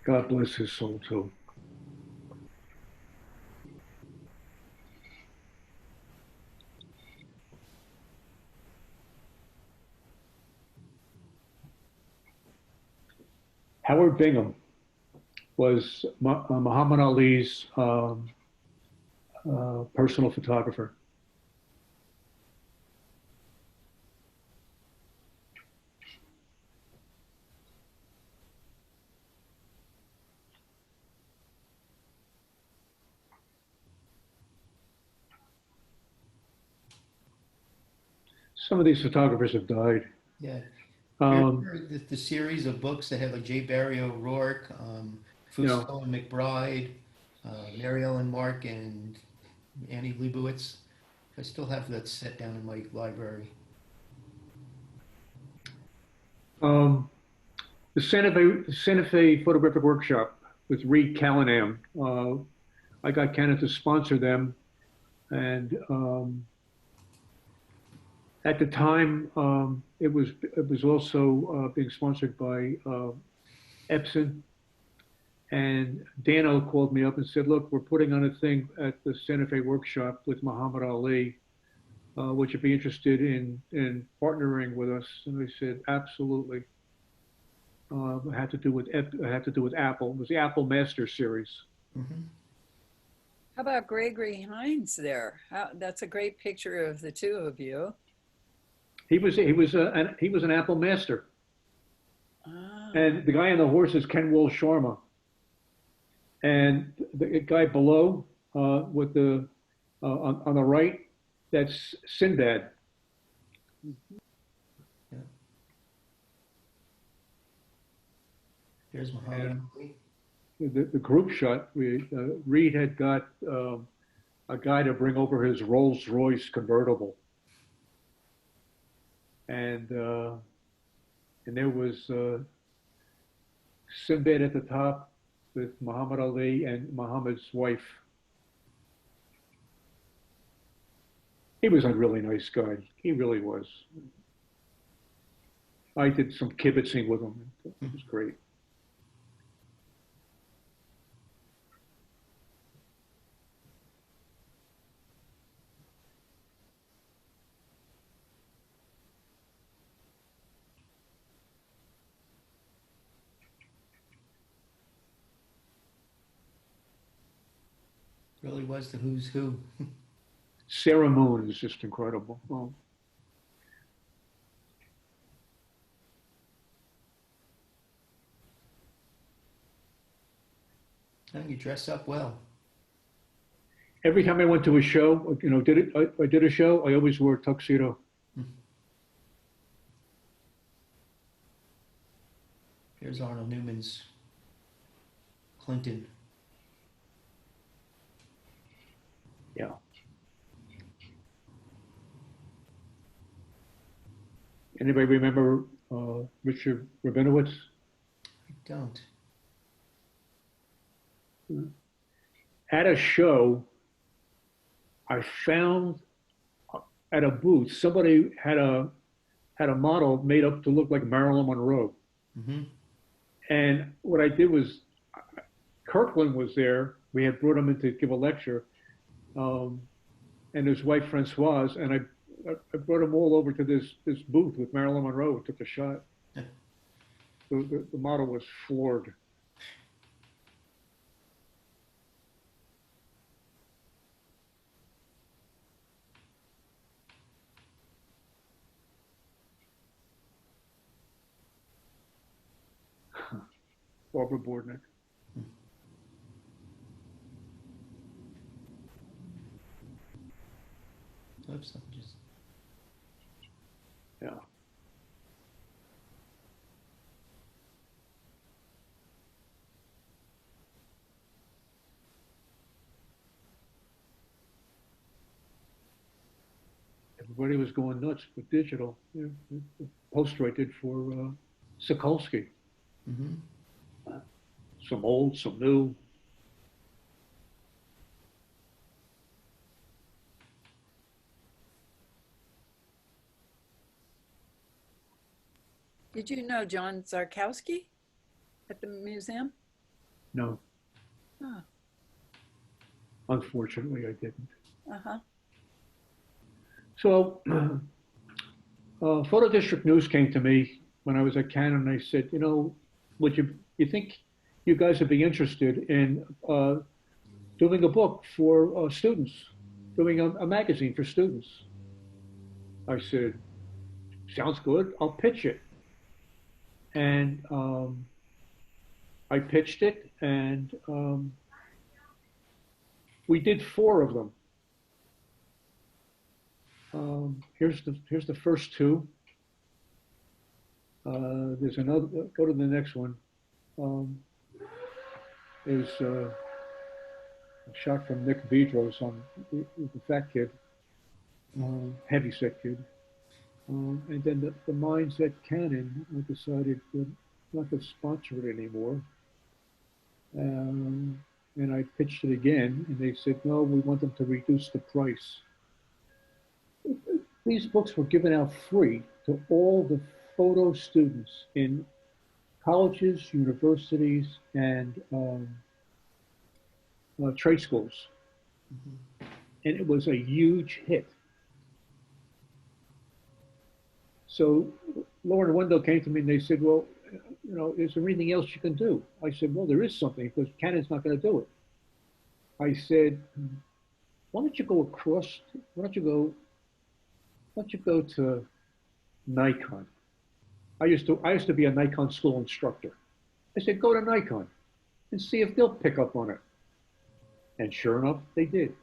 God bless his soul too. Howard Bingham was Muhammad Ali's personal photographer. Some of these photographers have died. Yeah. Um, The series of books that have like J. Barry O'Rourke, No. Fusco and McBride, Mary Ellen Mark, and Annie Leibovitz. I still have that set down in my library. The Santa Fe Photographic Workshop with Reed Callahan. I got Canon to sponsor them, and at the time, it was also being sponsored by Epson. And Dano called me up and said, "Look, we're putting on a thing at the Santa Fe Workshop with Muhammad Ali. Would you be interested in partnering with us?" And I said, "Absolutely." It had to do with Apple. It was the Apple Master Series. Hmm. How about Gregory Hines there? That's a great picture of the two of you. He was an Apple Master, Ah. and the guy on the horse is Ken Will Sharma, and the guy below with the on the right, that's Sinbad. Yeah. There's Muhammad Ali. The group shot. Reed had got a guy to bring over his Rolls Royce convertible, and there was Sinbad at the top with Muhammad Ali and Muhammad's wife. He was a really nice guy. He really was. I did some kibitzing with him. It was great. Really was the who's who. Sarah Moon is just incredible. Well, And you dress up well. every time I went to a show, I did a show, I always wore a tuxedo. Here's Arnold Newman's Clinton. Yeah. Anybody remember Richard Rabinowitz? I don't. At a show, I found at a booth somebody had a model made up to look like Marilyn Monroe. Mm-hmm. And what I did was, Kirkland was there. We had brought him in to give a lecture, and his wife Francoise, and I brought them all over to this booth with Marilyn Monroe. Took a shot. The model was floored. Barbara Bordnick. Oops, I'm just. Yeah. Everybody was going nuts with digital. Yeah, the poster I did for Sokolsky. Mm-hmm. Some old, some new. Did you know John Zarkowski at the museum? No, Oh, unfortunately, I didn't. uh-huh. So, Photo District News came to me when I was at Canon. And they said, you know, would you think you guys would be interested in doing a book for students, doing a magazine for students? I said, sounds good. I'll pitch it. And I pitched it, and we did 4 of them. Here's the first 2. There's another. Go to the next one. Is a shot from Nick Bedros on the fat kid, heavyset kid. And then the minds at Canon decided not to sponsor it anymore. And I pitched it again, and they said, no, we want them to reduce the price. These books were given out free to all the photo students in colleges, universities, and trade schools. Mm-hmm. And it was a huge hit. So Lauren Wendell came to me and they said, well, you know, is there anything else you can do? I said, well, there is something, because Canon's not going to do it. I said, why don't you go to Nikon? I used to be a Nikon school instructor. I said, go to Nikon and see if they'll pick up on it. And sure enough, they did.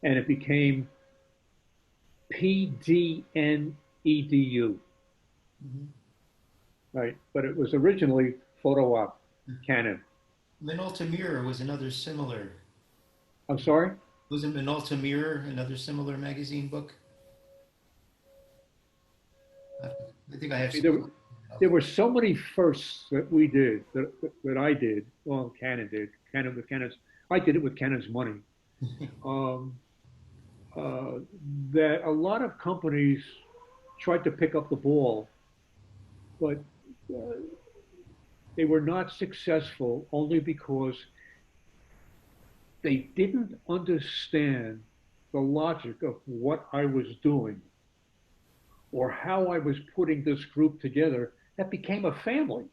And it became PDNEDU. Mm-hmm. Right, but it was originally Photo Op Canon. Minolta Mirror was another similar. I'm sorry? Wasn't Minolta Mirror another similar magazine book? I think I have. There were so many firsts that we did, that I did. Well, Canon did. Canon with Canon's. I did it with Canon's money. That a lot of companies tried to pick up the ball, but they were not successful only because they didn't understand the logic of what I was doing or how I was putting this group together that became a family.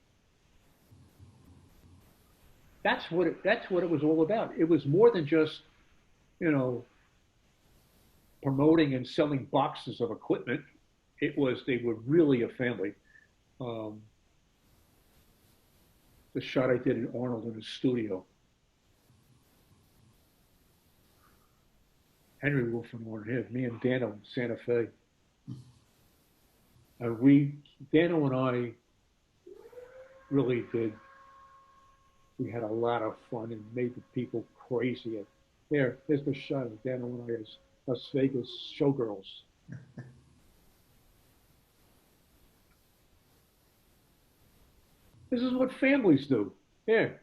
That's what it was all about. It was more than just, you know, promoting and selling boxes of equipment. They were really a family. The shot I did in Arnold in his studio. Henry Wolf and Warren Hibb, me and Dano in Santa Fe. Dano and I really did. We had a lot of fun and made the people crazy. There's the shot of Dano and I as Las Vegas showgirls. This is what families do. Here.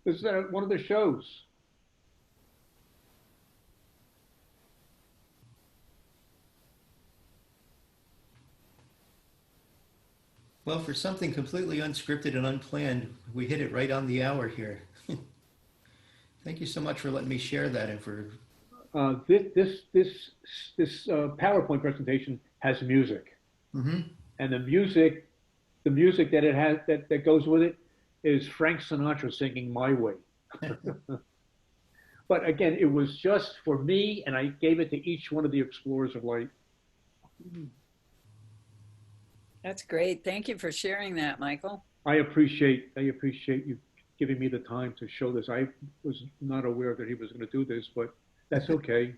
This is one of the shows. Well, for something completely unscripted and unplanned, we hit it right on the hour here. Thank you so much for letting me share that and for. This PowerPoint presentation has music, mm-hmm. and the music that it has that goes with it is Frank Sinatra singing "My Way." But again, it was just for me, and I gave it to each one of the Explorers of Light. That's great. Thank you for sharing that, Michael. I appreciate you giving me the time to show this. I was not aware that he was going to do this, but that's okay.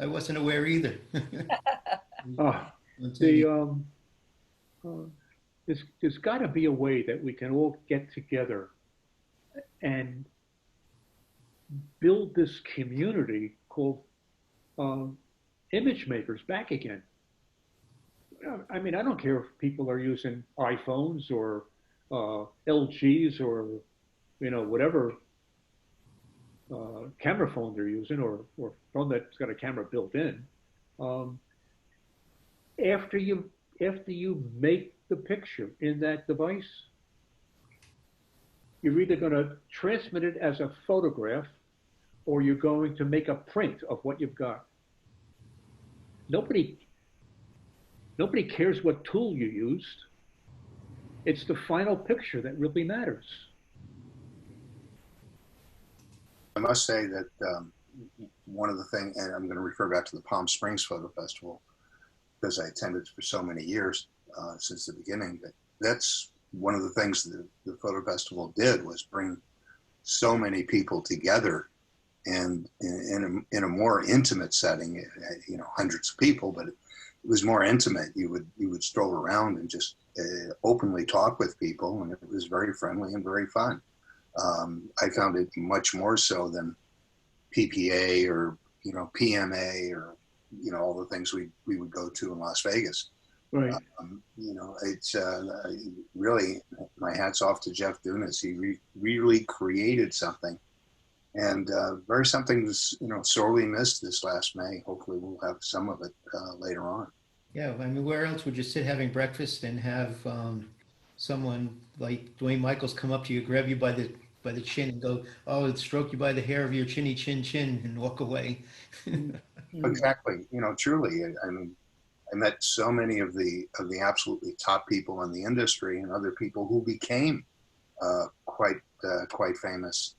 I wasn't aware either. There's got to be a way that we can all get together and build this community called image makers back again. I mean, I don't care if people are using iPhones or LGs or, you know, whatever camera phone they're using, or phone that's got a camera built in. After you make the picture in that device, you're either going to transmit it as a photograph, or you're going to make a print of what you've got. Nobody cares what tool you used. It's the final picture that really matters. I must say that one of the things, and I'm going to refer back to the Palm Springs Photo Festival, because I attended for so many years since the beginning, but that's one of the things that the photo festival did, was bring so many people together, and in a more intimate setting. You know, hundreds of people, but it was more intimate. You would stroll around and just openly talk with people, and it was very friendly and very fun. I found it much more so than PPA or, you know, PMA or, you know, all the things we would go to in Las Vegas. Right. You know, it's really, my hat's off to Jeff Dunas. He really created something, and very something was, you know, sorely missed this last May. Hopefully we'll have some of it later on. Yeah, I mean, where else would you sit having breakfast and have someone like Dwayne Michaels come up to you, grab you by the chin and go, "Oh, stroke you by the hair of your chinny chin chin," and walk away. Exactly. You know, truly. I mean, I met so many of the absolutely top people in the industry, and other people who became quite famous,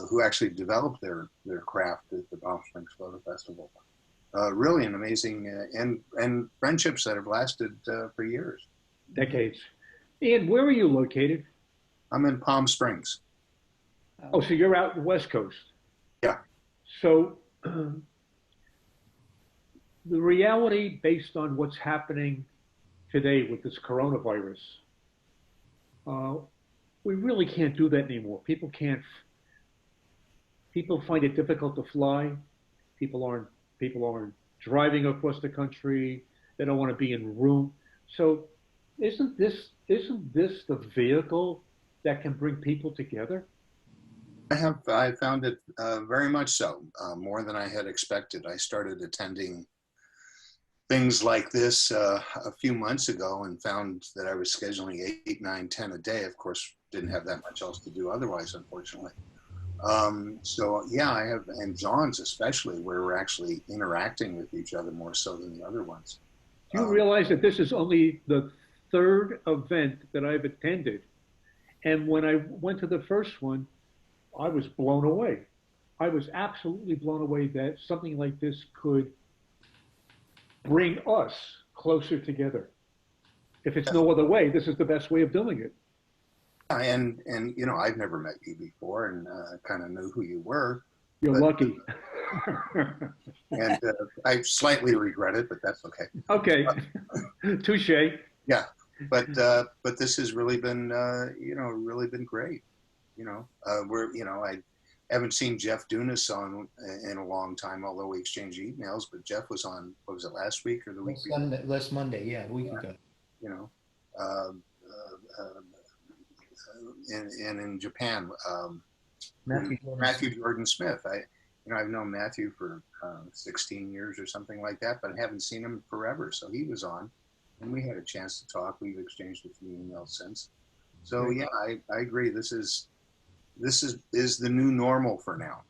who actually developed their craft at the Palm Springs Photo Festival. Really an amazing and friendships that have lasted for years. Decades. And where are you located? I'm in Palm Springs. Oh, so you're out the West Coast. Yeah. So the reality, based on what's happening today with this coronavirus, we really can't do that anymore. People find it difficult to fly. People aren't driving across the country. They don't want to be in room. So isn't this the vehicle that can bring people together? I found it very much so, more than I had expected. I started attending things like this a few months ago, and found that I was scheduling 8, 9, 10 a day. Of course, didn't have that much else to do otherwise, unfortunately. So yeah, I have, and John's especially, where we're actually interacting with each other more so than the other ones. Do you realize that this is only the third event that I've attended? And when I went to the first one, I was blown away. I was absolutely blown away that something like this could bring us closer together. If it's no other way, this is the best way of doing it. And you know, I've never met you before, and kind of knew who you were. You're lucky. And I slightly regret it, but that's okay. Okay, touche. Yeah, but this has really been you know, really been great. You know, I haven't seen Jeff Dunas on in a long time, although we exchange emails. But Jeff was on, what was it, last week or the week before? Last Monday, yeah, a week ago. You know, and in Japan, Matthew Jordan Smith. I've known Matthew for 16 years or something like that, but I haven't seen him forever. So he was on, and we had a chance to talk. We've exchanged a few emails since. So yeah, I agree. This is the new normal for now.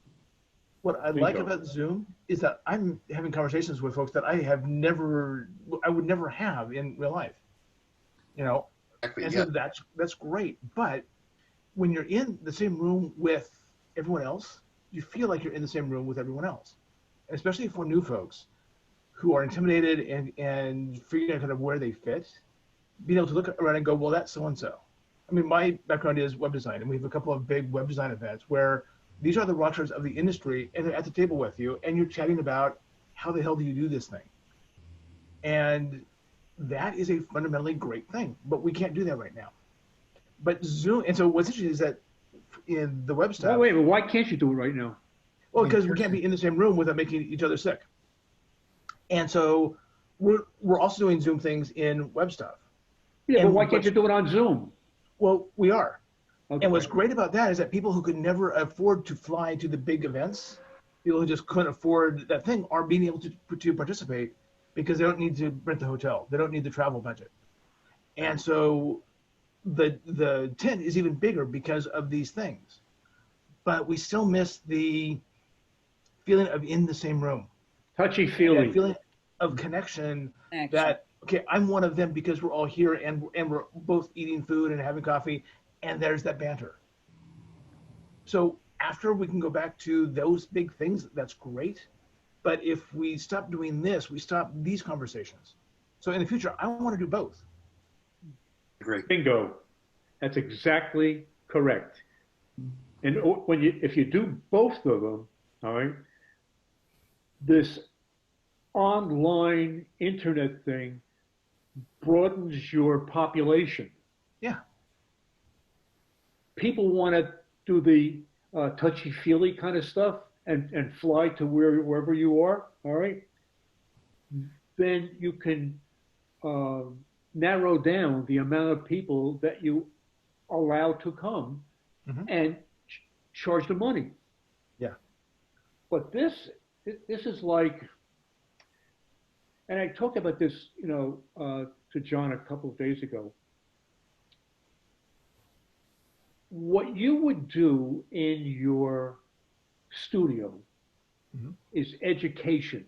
What I like about Zoom is that I'm having conversations with folks that I would never have in real life. You know, Exactly, and yeah. so that's great. But when you're in the same room with everyone else, you feel like you're in the same room with everyone else, especially for new folks who are intimidated and figuring out kind of where they fit. Being able to look around and go, well, that's so and so. I mean, my background is web design, and we have a couple of big web design events where these are the rockstars of the industry, and they're at the table with you, and you're chatting about how the hell do you do this thing, and that is a fundamentally great thing. But we can't do that right now. But Zoom, and so what's interesting is that in the web stuff. Wait, but why can't you do it right now? Well, because we can't be in the same room without making each other sick. And so we're also doing Zoom things in web stuff. Yeah, and but why can't you do it on Zoom? Well, we are. Okay. And what's great about that is that people who could never afford to fly to the big events, people who just couldn't afford that thing, are being able to participate because they don't need to rent the hotel. They don't need the travel budget. And so the tent is even bigger because of these things. But we still miss the feeling of in the same room. Touchy-feely. That feeling of connection that, okay, I'm one of them because we're all here and we're both eating food and having coffee, and there's that banter. So after we can go back to those big things, that's great. But if we stop doing this, we stop these conversations. So in the future, I want to do both. Great. Bingo. That's exactly correct. And if you do both of them, all right, this online internet thing broadens your population. Yeah. People want to do the touchy-feely kind of stuff and fly to wherever you are, all right? Then you can narrow down the amount of people that you allow to come and charge the money. Yeah. But this is like, and I talked about this, to John a couple of days ago. What you would do in your studio is education.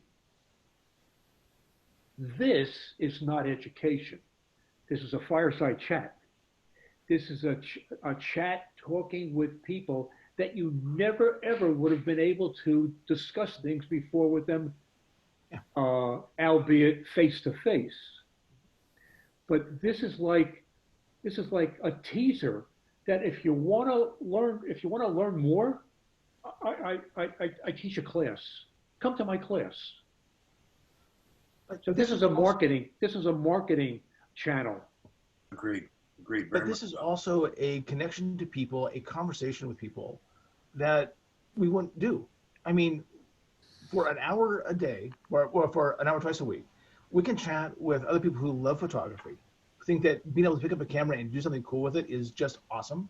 This is not education. This is a fireside chat. This is a chat talking with people that you never, ever would have been able to discuss things before with them, albeit face to face. But this is like a teaser that if you want to learn more, I teach a class. Come to my class. So this is a marketing channel. Agreed. But this is also a connection to people, a conversation with people that we wouldn't do. I mean, for an hour a day, or for an hour twice a week, we can chat with other people who love photography, who think that being able to pick up a camera and do something cool with it is just awesome.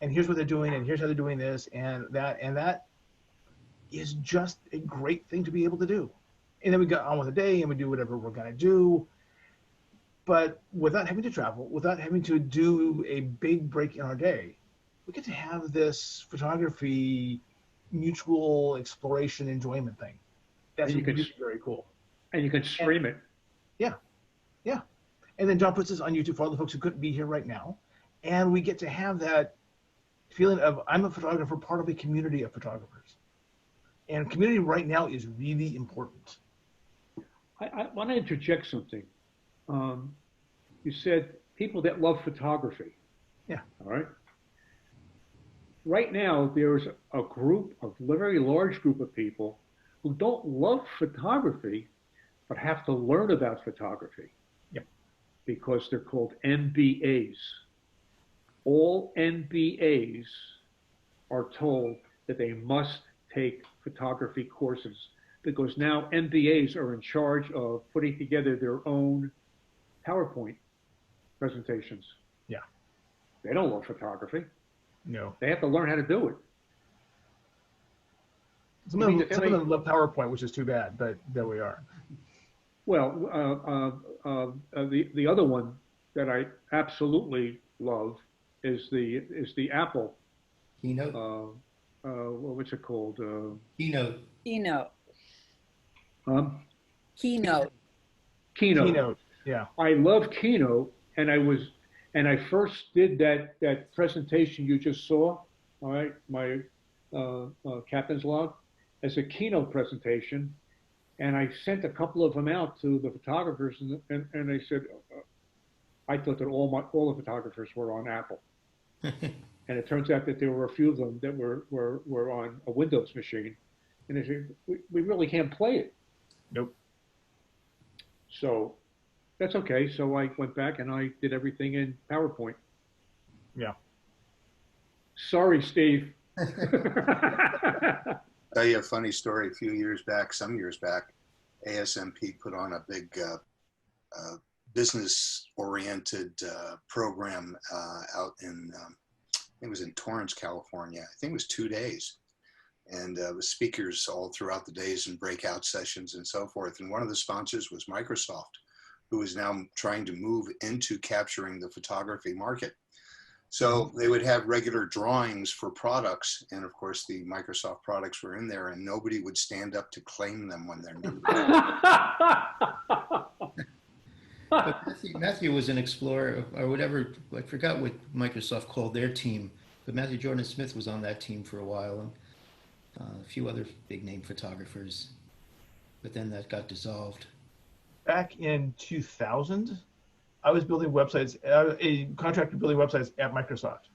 And here's what they're doing, and here's how they're doing this, and that is just a great thing to be able to do. And then we go on with the day, and we do whatever we're gonna do. But without having to travel, without having to do a big break in our day, we get to have this photography mutual exploration enjoyment thing. That's very cool. And you can stream it. Yeah. And then John puts this on YouTube for all the folks who couldn't be here right now. And we get to have that feeling of I'm a photographer, part of a community of photographers. And community right now is really important. I want to interject something. You said people that love photography. Yeah. All right. Right now, there's a very large group of people who don't love photography, but have to learn about photography. Yep. Because they're called MBAs. All MBAs are told that they must take photography courses because now MBAs are in charge of putting together their own PowerPoint presentations. Yeah. They don't love photography. No. They have to learn how to do it. Some of them love PowerPoint, which is too bad, but there we are. Well, the other one that I absolutely love is the Apple. Keynote. What's it called? Keynote. Keynote. Yeah. I love Keynote, and I first did that presentation you just saw. All right, my captain's log as a keynote presentation, and I sent a couple of them out to the photographers, and they said, I thought that all the photographers were on Apple, and it turns out that there were a few of them that were on a Windows machine, and they said we really can't play it. Nope. So that's okay. So I went back and I did everything in PowerPoint. Yeah. Sorry, Steve. Tell you a funny story. A few years back, some years back, ASMP put on a big business-oriented program out in, I think it was in Torrance, California. I think it was 2 days. And with speakers all throughout the days and breakout sessions and so forth. And one of the sponsors was Microsoft, who is now trying to move into capturing the photography market. So they would have regular drawings for products. And of course, the Microsoft products were in there and nobody would stand up to claim them when they're new. But Matthew was an explorer or whatever. I forgot what Microsoft called their team, but Matthew Jordan Smith was on that team for a while, and a few other big name photographers. But then that got dissolved. Back in 2000, I was building websites, a contractor building websites at Microsoft.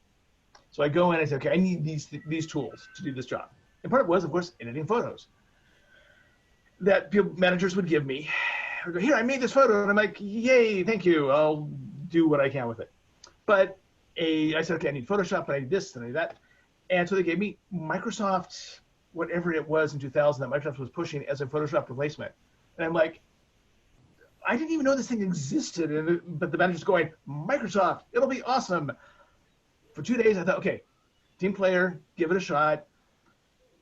So I go in and I say, okay, I need these tools to do this job. And part of it was, of course, editing photos that managers would give me. I go, here, I made this photo. And I'm like, yay, thank you. I'll do what I can with it. But I said, okay, I need Photoshop, and I need this, and I need that. And so they gave me Microsoft, whatever it was in 2000 that Microsoft was pushing as a Photoshop replacement. And I'm like, I didn't even know this thing existed. But the manager's going, Microsoft, it'll be awesome. For 2 days, I thought, okay, team player, give it a shot.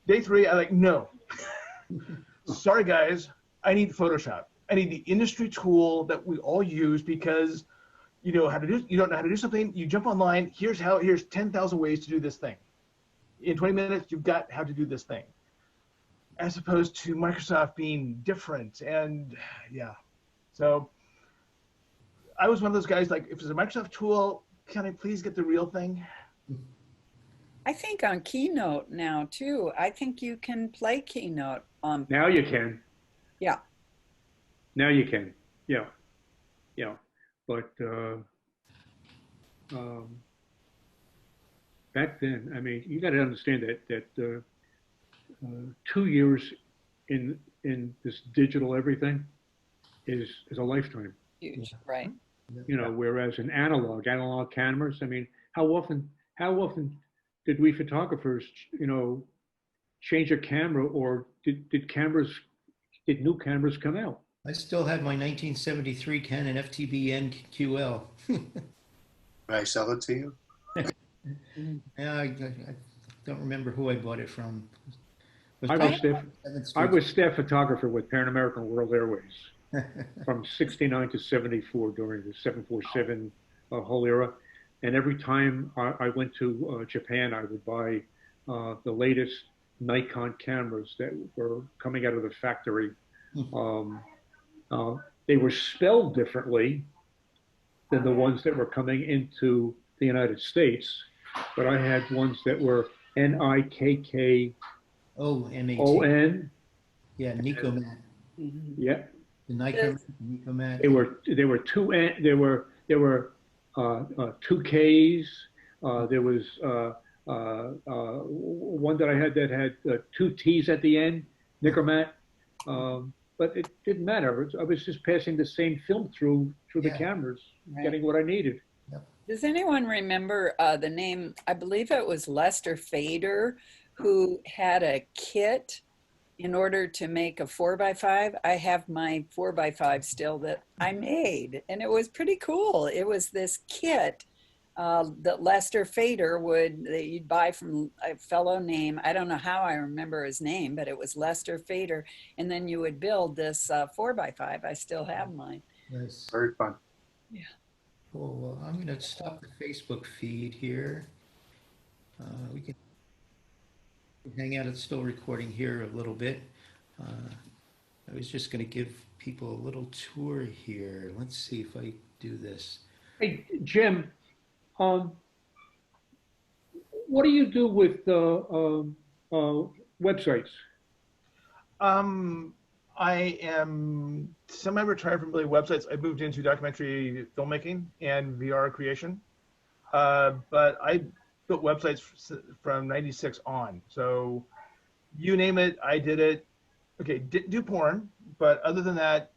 Day 3, I'm like, no. Sorry, guys, I need Photoshop. I need the industry tool that we all use because you know how to do. You don't know how to do something. You jump online. Here's 10,000 ways to do this thing. In 20 minutes, you've got how to do this thing. As opposed to Microsoft being different. And yeah, so I was one of those guys like, if it's a Microsoft tool, can I please get the real thing? I think on Keynote now too. I think you can play Keynote on. Now you can. Yeah. Now you can. Yeah. Yeah. But back then, I mean, you got to understand that 2 years in this digital everything is a lifetime. Huge, right? You know, whereas in analog cameras, I mean, how often did we photographers, you know, change a camera, or did new cameras come out? I still have my 1973 Canon FTB NQL. Can I sell it to you? Yeah, I don't remember who I bought it from. I was staff photographer with Pan American World Airways from 69 to 74 during the 747 whole era. And every time I went to Japan, I would buy the latest Nikon cameras that were coming out of the factory. They were spelled differently than the ones that were coming into the United States, but I had ones that were Nikon. Yeah, Nicomat. Yeah. The Nikon Nicomat. There were two Ks. There was one that I had that had two T's at the end, Nicomat. But it didn't matter. I was just passing the same film through the cameras, getting what I needed. Does anyone remember the name? I believe it was Lester Fader, who had a kit in order to make a 4x5. I have my 4x5 still that I made, and it was pretty cool. It was this kit that Lester Fader that you'd buy from a fellow named, I don't know how I remember his name, but it was Lester Fader. And then you would build this 4x5. I still have mine. Nice. Very fun. Yeah. Cool. Well, I'm going to stop the Facebook feed here. We can hang out. It's still recording here a little bit. I was just going to give people a little tour here. Let's see if I do this. Hey, Jim. What do you do with websites? I am semi-retired from building websites. I moved into documentary filmmaking and VR creation. But I built websites from 96 on. So you name it, I did it. Okay, didn't do porn, but other than that,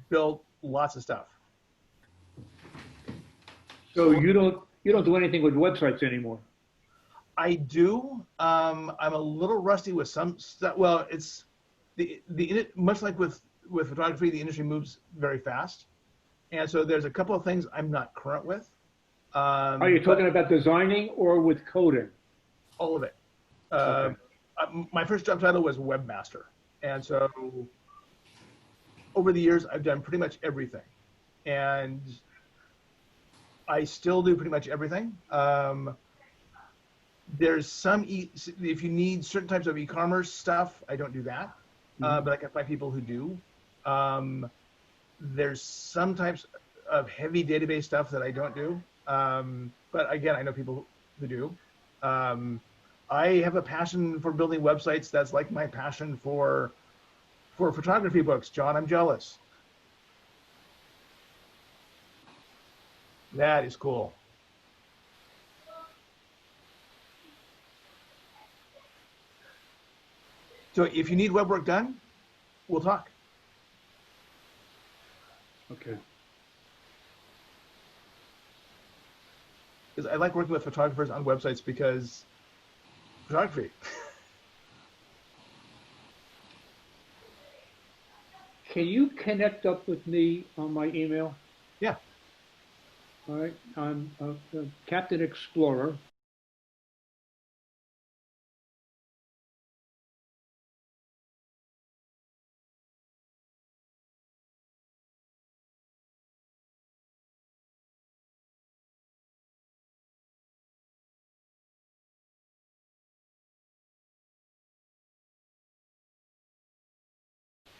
built lots of stuff. So you don't do anything with websites anymore. I do. I'm a little rusty with some stuff. Well, it's much like with photography, the industry moves very fast, and so there's a couple of things I'm not current with. Are you talking about designing or with coding? All of it. Okay. My first job title was webmaster, and so over the years I've done pretty much everything, and I still do pretty much everything. There's some if you need certain types of e-commerce stuff, I don't do that, but I can find people who do. There's some types of heavy database stuff that I don't do, but again, I know people who do. I have a passion for building websites that's like my passion for photography books. John, I'm jealous. That is cool. So if you need web work done, we'll talk. Okay. Because I like working with photographers on websites because photography. Can you connect up with me on my email? Yeah. All right. I'm Captain Explorer.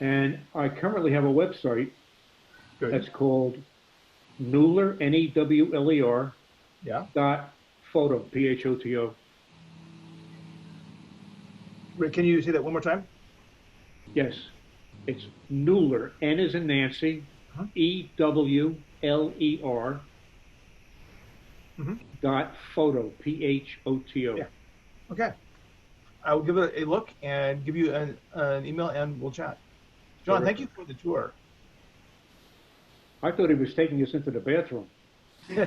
And I currently have a website Good. that's called Newler, Newler, Yeah. .photo, PHOTO. Rick, can you say that one more time? Yes, it's Newler, N as in Nancy, Uh-huh. EWLER, Mhm. .photo, PHOTO. Yeah. Okay. I will give it a look and give you an email and we'll chat. John, thank you for the tour. I thought he was taking us into the bathroom. We've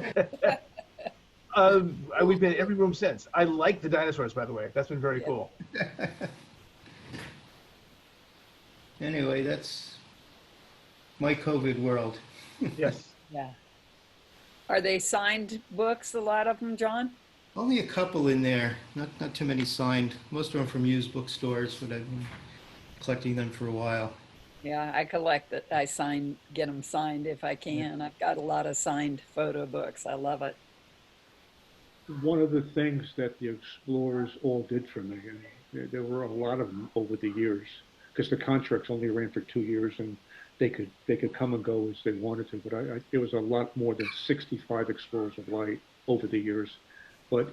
been in every room since. I like the dinosaurs, by the way. That's been very cool. Anyway, that's my COVID world. Yes. Yeah. Are they signed books, a lot of them, John? Only a couple in there, not too many signed. Most of them from used bookstores, but I've been collecting them for a while. Yeah, I collect it. Get them signed if I can. I've got a lot of signed photo books. I love it. One of the things that the explorers all did for me, and there were a lot of them over the years, because the contracts only ran for 2 years, and they could come and go as they wanted to. But there was a lot more than 65 Explorers of Light over the years. But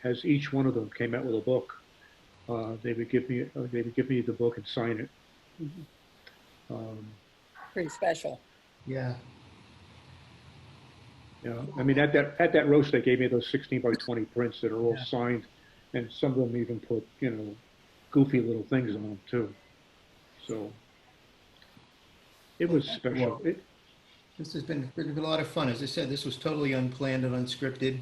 as each one of them came out with a book, they would give me the book and sign it. Pretty special. Yeah. Yeah, I mean at that roast they gave me those 16 by 20 prints that are all signed, and some of them even put goofy little things on them too. So it was special. This has been a lot of fun. As I said, this was totally unplanned and unscripted.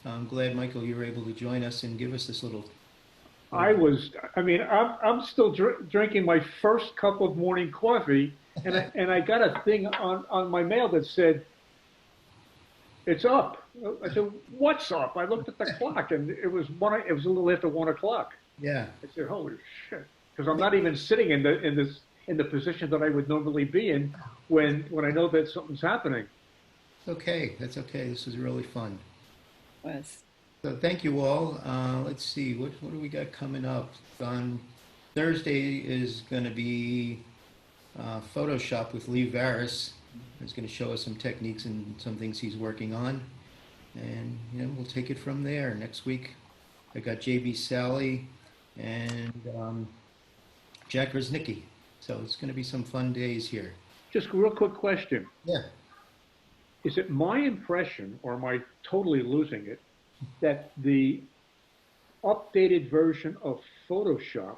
I'm glad, Michael, you were able to join us and give us this little. I'm still drinking my first cup of morning coffee, and I got a thing on my mail that said, "It's up." I said, "What's up?" I looked at the clock, and it was a little after 1 o'clock. Yeah. I said, "Holy shit!" Because I'm not even sitting in the position that I would normally be in when I know that something's happening. Okay, that's okay. This was really fun. Was. So thank you all. Let's see, what do we got coming up? On Thursday is going to be Photoshop with Lee Varys. He's going to show us some techniques and some things he's working on. And we'll take it from there. Next week, I got JB Sally and Jack Rosnicki. So it's going to be some fun days here. Just a real quick question. Yeah. Is it my impression, or am I totally losing it, that the updated version of Photoshop,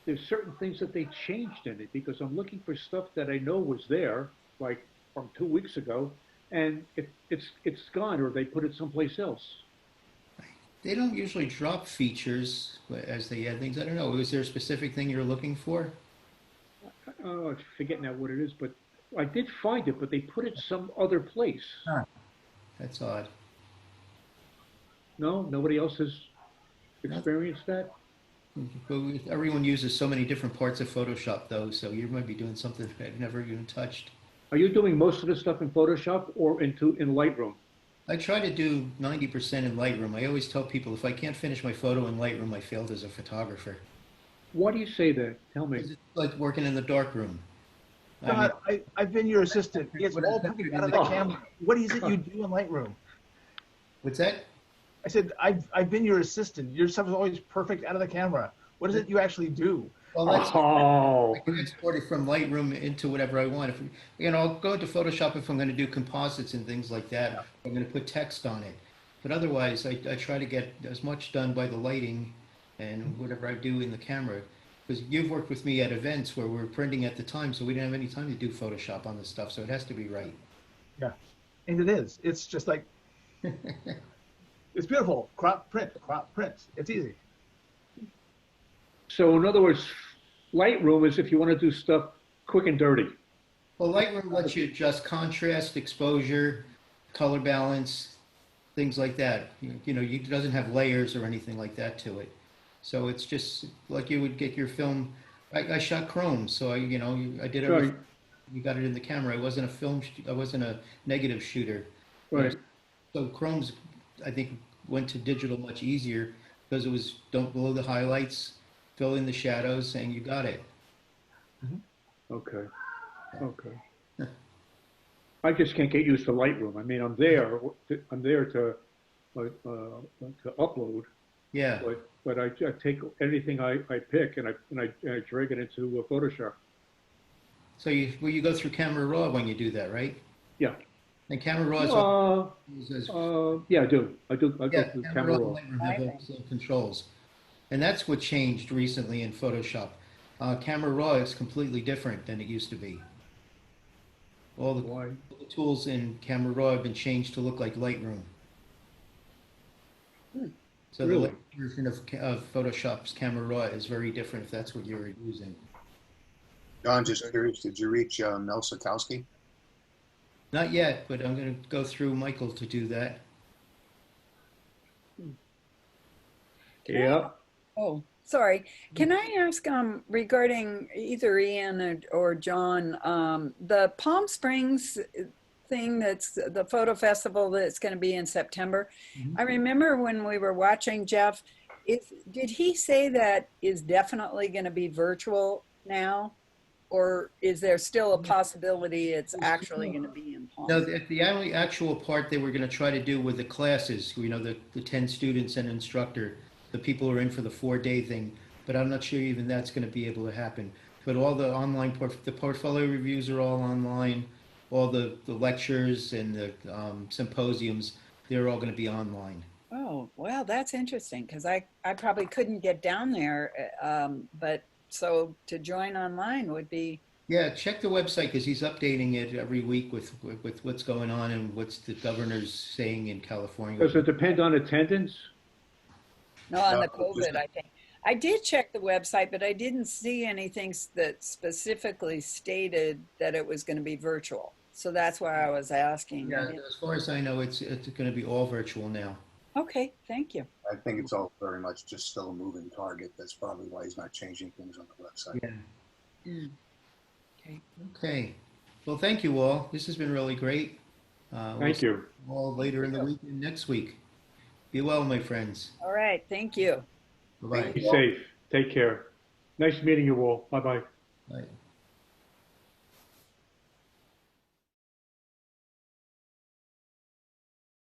there's certain things that they changed in it? Because I'm looking for stuff that I know was there, like from 2 weeks ago, and it's gone, or they put it someplace else. They don't usually drop features as they add things. I don't know. Was there a specific thing you're looking for? Oh, I'm forgetting now what it is, but I did find it, but they put it some other place. That's odd. No, nobody else has experienced that? But everyone uses so many different parts of Photoshop, though, so you might be doing something I've never even touched. Are you doing most of the stuff in Photoshop or in Lightroom? I try to do 90% in Lightroom. I always tell people if I can't finish my photo in Lightroom, I failed as a photographer. Why do you say that? Tell me. It's like working in the darkroom. God, I've been your assistant. It's all perfect out of the camera. What is it you do in Lightroom? What's that? I said, I've been your assistant. Your stuff is always perfect out of the camera. What is it you actually do? Well, that's Oh, I can export it from Lightroom into whatever I want. If, I'll go into Photoshop if I'm going to do composites and things like that. Yeah. I'm going to put text on it. But otherwise, I try to get as much done by the lighting and whatever I do in the camera. Because you've worked with me at events where we're printing at the time, so we didn't have any time to do Photoshop on this stuff. So it has to be right. Yeah, and it is. It's just like, it's beautiful. Crop, print, crop, print. It's easy. so in other words, Lightroom is if you want to do stuff quick and dirty. Well, Lightroom lets you adjust contrast, exposure, color balance, things like that. It doesn't have layers or anything like that to it. So it's just like you would get your film. I shot chrome, so I did everything. Right. You got it in the camera. I wasn't a I wasn't a negative shooter. Right. So chrome's, I think, went to digital much easier because it was don't blow the highlights, fill in the shadows, and you got it. Okay. Okay. I just can't get used to Lightroom. I mean, I'm there to upload, Yeah. but I take anything I pick and I drag it into Photoshop. So you go through Camera Raw when you do that, right? Yeah. And Camera Raw is Yeah, I do. I go through Camera Raw. and Lightroom have all the same controls. And that's what changed recently in Photoshop. Camera Raw is completely different than it used to be. All Why? the tools in Camera Raw have been changed to look like Lightroom. So Really? the version of Photoshop's Camera Raw is very different if that's what you're using. John, just curious, did you reach Mel Sikowski? Not yet, but I'm going to go through Michael to do that. Yeah. Oh, sorry. Can I ask regarding either Ian or John, the Palm Springs thing that's the photo festival that's going to be in September? I remember when we were watching Jeff, did he say that is definitely going to be virtual now? Or is there still a possibility it's actually going to be in Palm? No, the only actual part they were going to try to do with the classes, the 10 students and instructor, the people who are in for the 4-day thing, but I'm not sure even that's going to be able to happen. But all the online, the portfolio reviews are all online, all the lectures and the symposiums, they're all going to be online. Oh, well, that's interesting because I probably couldn't get down there, but so to join online would be. Yeah, check the website because he's updating it every week with what's going on and what's the governor's saying in California. Does it depend on attendance? No, on the COVID, I think. I did check the website, but I didn't see anything that specifically stated that it was going to be virtual. So that's why I was asking. Yeah, as far as I know, it's going to be all virtual now. Okay, thank you. I think it's all very much just still a moving target. That's probably why he's not changing things on the website. Yeah. Okay. Okay. Well, thank you all. This has been really great. Thank you. All later in the week and next week. Be well, my friends. All right, thank you. Bye-bye. Be safe. Take care. Nice meeting you all. Bye-bye. Bye.